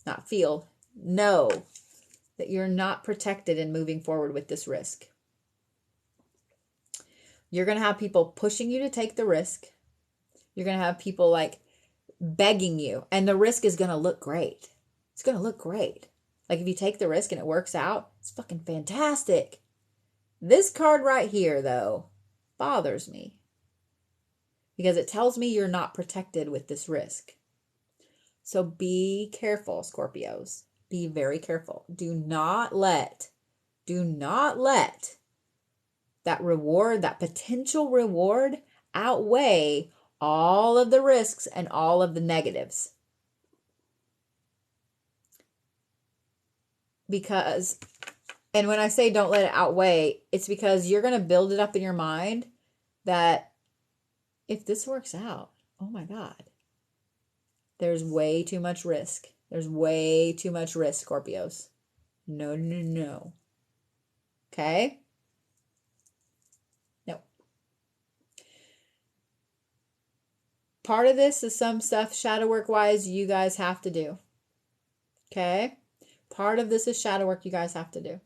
not feel, know that you're not protected in moving forward with this risk. You're going to have people pushing you to take the risk. You're going to have people like begging you, and the risk is going to look great. It's going to look great. Like if you take the risk and it works out, it's fucking fantastic. This card right here, though, bothers me because it tells me you're not protected with this risk. So be careful, Scorpios. Be very careful. Do not let that reward, that potential reward, outweigh all of the risks and all of the negatives. Because, and when I say don't let it outweigh, it's because you're going to build it up in your mind that if this works out, oh my God, there's way too much risk. There's way too much risk, Scorpios. No, no, no. Okay? No. Part of this is some stuff shadow work wise you guys have to do. Okay? Part of this is shadow work you guys have to do.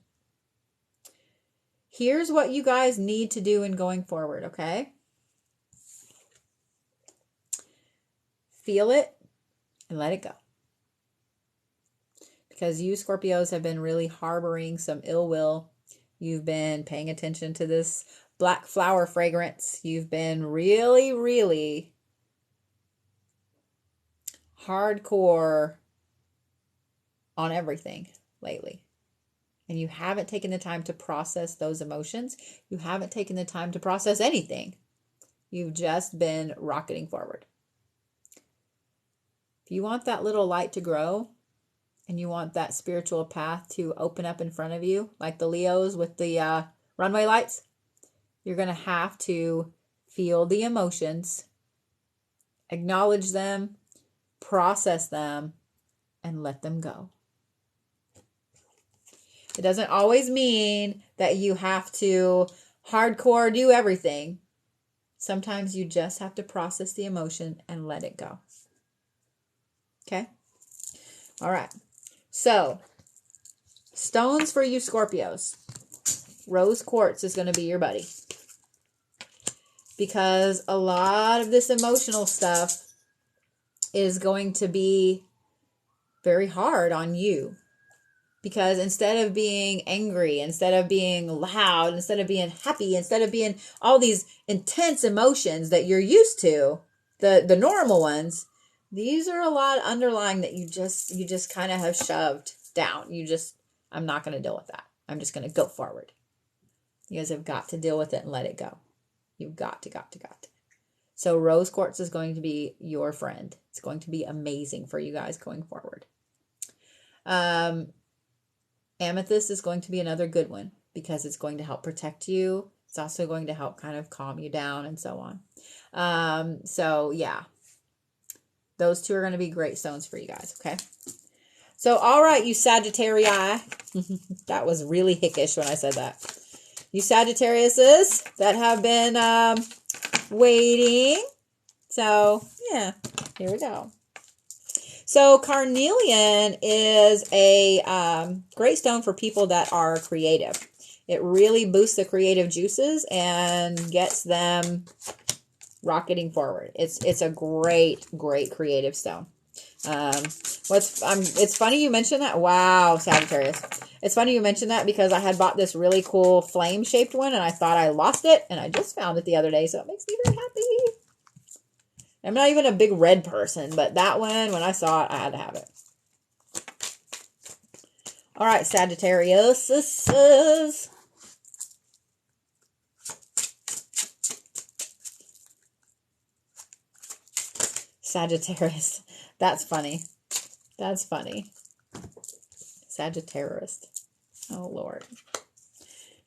Here's what you guys need to do in going forward, okay? Feel it and let it go. Because you Scorpios have been really harboring some ill will. You've been paying attention to this black flower fragrance. You've been really, really hardcore on everything lately. And you haven't taken the time to process those emotions. You haven't taken the time to process anything. You've just been rocketing forward. If you want that little light to grow, and you want that spiritual path to open up in front of you, like the Leos with the runway lights, you're going to have to feel the emotions, acknowledge them, process them, and let them go. It doesn't always mean that you have to hardcore do everything. Sometimes you just have to process the emotion and let it go. Okay? All right. So, stones for you Scorpios. Rose quartz is going to be your buddy. Because a lot of this emotional stuff is going to be very hard on you. Because instead of being angry, instead of being loud, instead of being happy, instead of being all these intense emotions that you're used to, the normal ones, these are a lot underlying that you just kind of have shoved down. I'm not going to deal with that. I'm just going to go forward. You guys have got to deal with it and let it go. You've got to. So rose quartz is going to be your friend. It's going to be amazing for you guys going forward. Amethyst is going to be another good one because it's going to help protect you. It's also going to help kind of calm you down and so on. So yeah. Those two are going to be great stones for you guys, okay? So, all right, you Sagittarii. That was really hickish when I said that. You Sagittariuses that have been waiting. So, yeah, here we go. So, carnelian is a great stone for people that are creative. It really boosts the creative juices and gets them rocketing forward. It's a great creative stone. It's funny you mentioned that. Wow, Sagittarius. It's funny you mentioned that because I had bought this really cool flame shaped one and I thought I lost it and I just found it the other day, so it makes me very happy. I'm not even a big red person, but that one, when I saw it, I had to have it. All right, Sagittarius. Sagittarius. That's funny. That's funny. Sagittarius. Oh, Lord.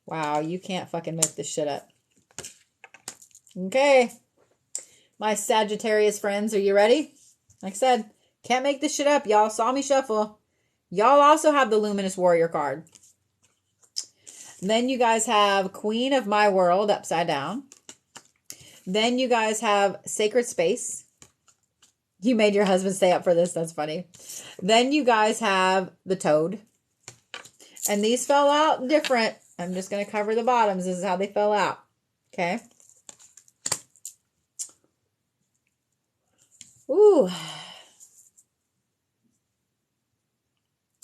Wow, you can't fucking make this shit up. Okay. My Sagittarius friends, are you ready? Like I said, can't make this shit up. Y'all saw me shuffle. Y'all also have the Luminous Warrior card. Then you guys have Queen of My World upside down. Then you guys have Sacred Space. You made your husband stay up for this. That's funny. Then you guys have the Toad. And these fell out different. I'm just going to cover the bottoms. This is how they fell out. Okay. Ooh.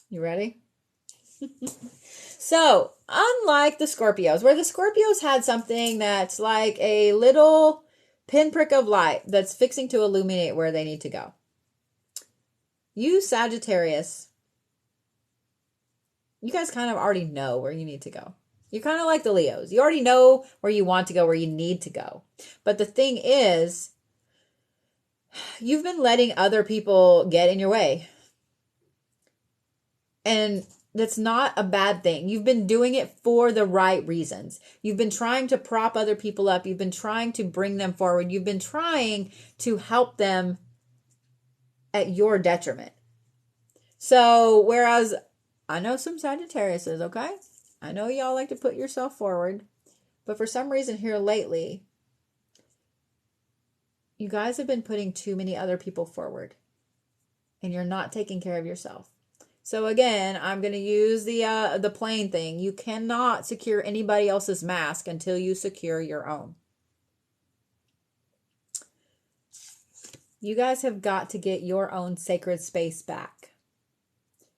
You ready? So, unlike the Scorpios, where the Scorpios had something that's like a little pinprick of light that's fixing to illuminate where they need to go. You Sagittarius, you guys kind of already know where you need to go. You're kind of like the Leos. You already know where you want to go, where you need to go. But the thing is, you've been letting other people get in your way. And that's not a bad thing. You've been doing it for the right reasons. You've been trying to prop other people up. You've been trying to bring them forward. You've been trying to help them at your detriment. So, whereas I know some Sagittariuses, okay? I know y'all like to put yourself forward. But for some reason here lately, you guys have been putting too many other people forward. And you're not taking care of yourself. So again, I'm going to use the plane thing. You cannot secure anybody else's mask until you secure your own. You guys have got to get your own sacred space back.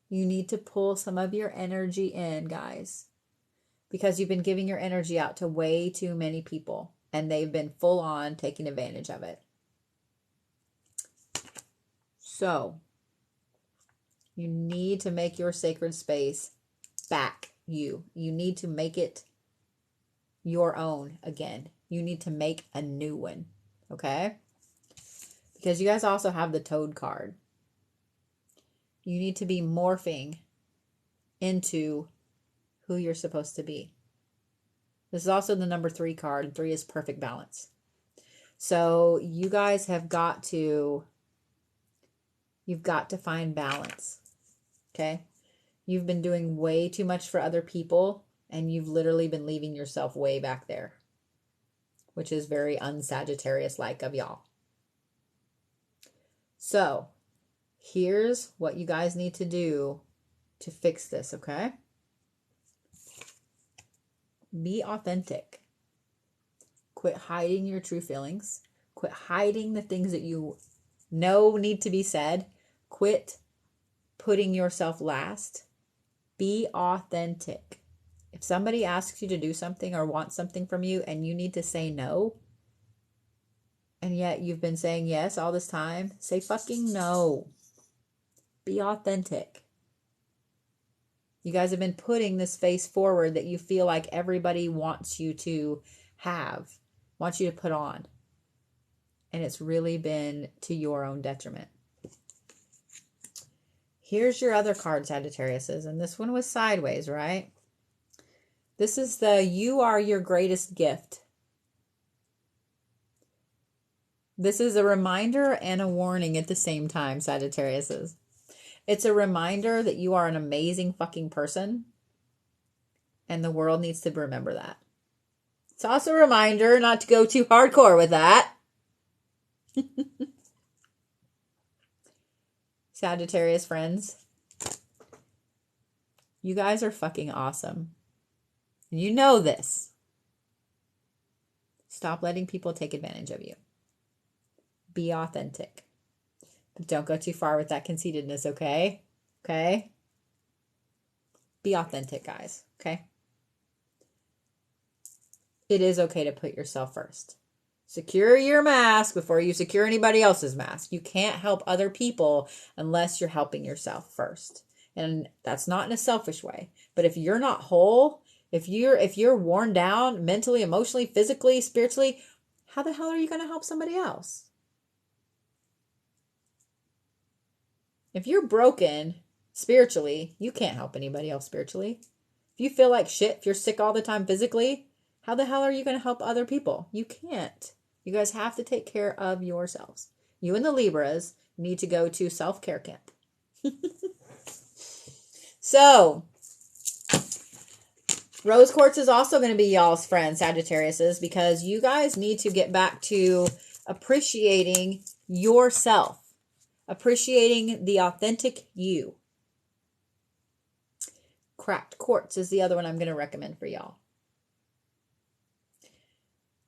You need to pull some of your energy in, guys, because you've been giving your energy out to way too many people, and they've been full on taking advantage of it. So you need to make your sacred space back you. You need to make it your own again. You need to make a new one, okay? Because you guys also have the Toad card. You need to be morphing into who you're supposed to be. This is also the number 3 card, and 3 is perfect balance. So you guys have got to, you've got to find balance. Okay, you've been doing way too much for other people, and you've literally been leaving yourself way back there, which is very un-Sagittarius-like of y'all. So, here's what you guys need to do to fix this, okay? Be authentic. Quit hiding your true feelings. Quit hiding the things that you know need to be said. Quit putting yourself last. Be authentic. If somebody asks you to do something or wants something from you and you need to say no, and yet you've been saying yes all this time, say fucking no. Be authentic. You guys have been putting this face forward that you feel like everybody wants you to have, wants you to put on. And it's really been to your own detriment. Here's your other card, Sagittariuses, and this one was sideways, right? This is the you are your greatest gift. This is a reminder and a warning at the same time, Sagittariuses. It's a reminder that you are an amazing fucking person, and the world needs to remember that. It's also a reminder not to go too hardcore with that. Sagittarius friends, you guys are fucking awesome. And you know this. Stop letting people take advantage of you. Be authentic. But don't go too far with that conceitedness, okay? Okay? Be authentic, guys, okay? It is okay to put yourself first. Secure your mask before you secure anybody else's mask. You can't help other people unless you're helping yourself first. And that's not in a selfish way. But if you're not whole, if you're worn down mentally, emotionally, physically, spiritually, how the hell are you going to help somebody else? If you're broken spiritually, you can't help anybody else spiritually. If you feel like shit, if you're sick all the time physically, how the hell are you going to help other people? You can't. You guys have to take care of yourselves. You and the Libras need to go to self-care camp. So, Rose Quartz is also going to be y'all's friend, Sagittariuses, because you guys need to get back to appreciating yourself. Appreciating the authentic you. Cracked quartz is the other one I'm going to recommend for y'all.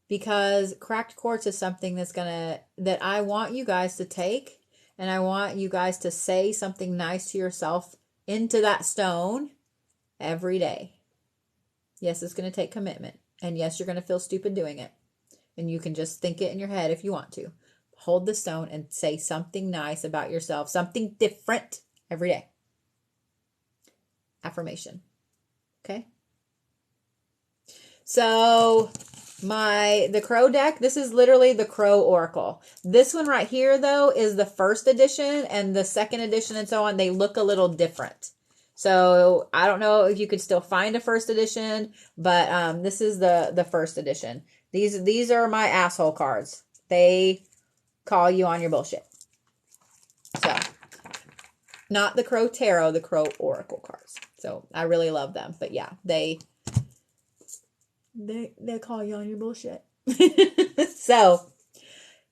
Because cracked quartz is something that I want you guys to take, and I want you guys to say something nice to yourself into that stone every day. Yes, it's going to take commitment. And yes, you're going to feel stupid doing it. And you can just think it in your head if you want to. Hold the stone and say something nice about yourself, something different every day. Affirmation. Okay? So the Crow deck, this is literally the Crow Oracle. This one right here, though, is the first edition, and the second edition and so on, they look a little different. So I don't know if you could still find a first edition, but this is the first edition. These are my asshole cards. They call you on your bullshit. So not the Crow Tarot, the Crow Oracle cards. So I really love them. But yeah, they call you on your bullshit. So,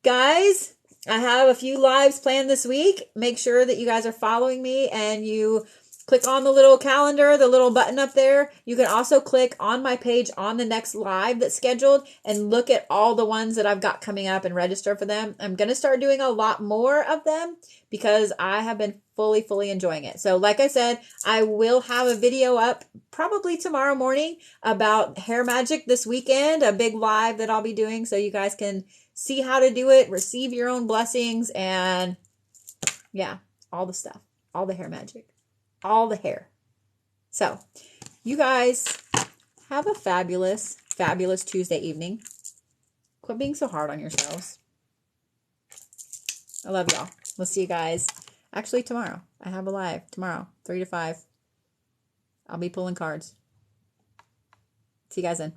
guys, I have a few lives planned this week. Make sure that you guys are following me and you click on the little calendar, the little button up there. You can also click on my page on the next live that's scheduled and look at all the ones that I've got coming up and register for them. I'm going to start doing a lot more of them because I have been fully enjoying it. So like I said, I will have a video up probably tomorrow morning about hair magic this weekend, a big live that I'll be doing so you guys can see how to do it, receive your own blessings, and yeah, all the stuff, all the hair magic. All the hair. So, you guys have a fabulous Tuesday evening. Quit being so hard on yourselves. I love y'all. We'll see you guys actually tomorrow. I have a live tomorrow, 3 to 5. I'll be pulling cards. See you guys then.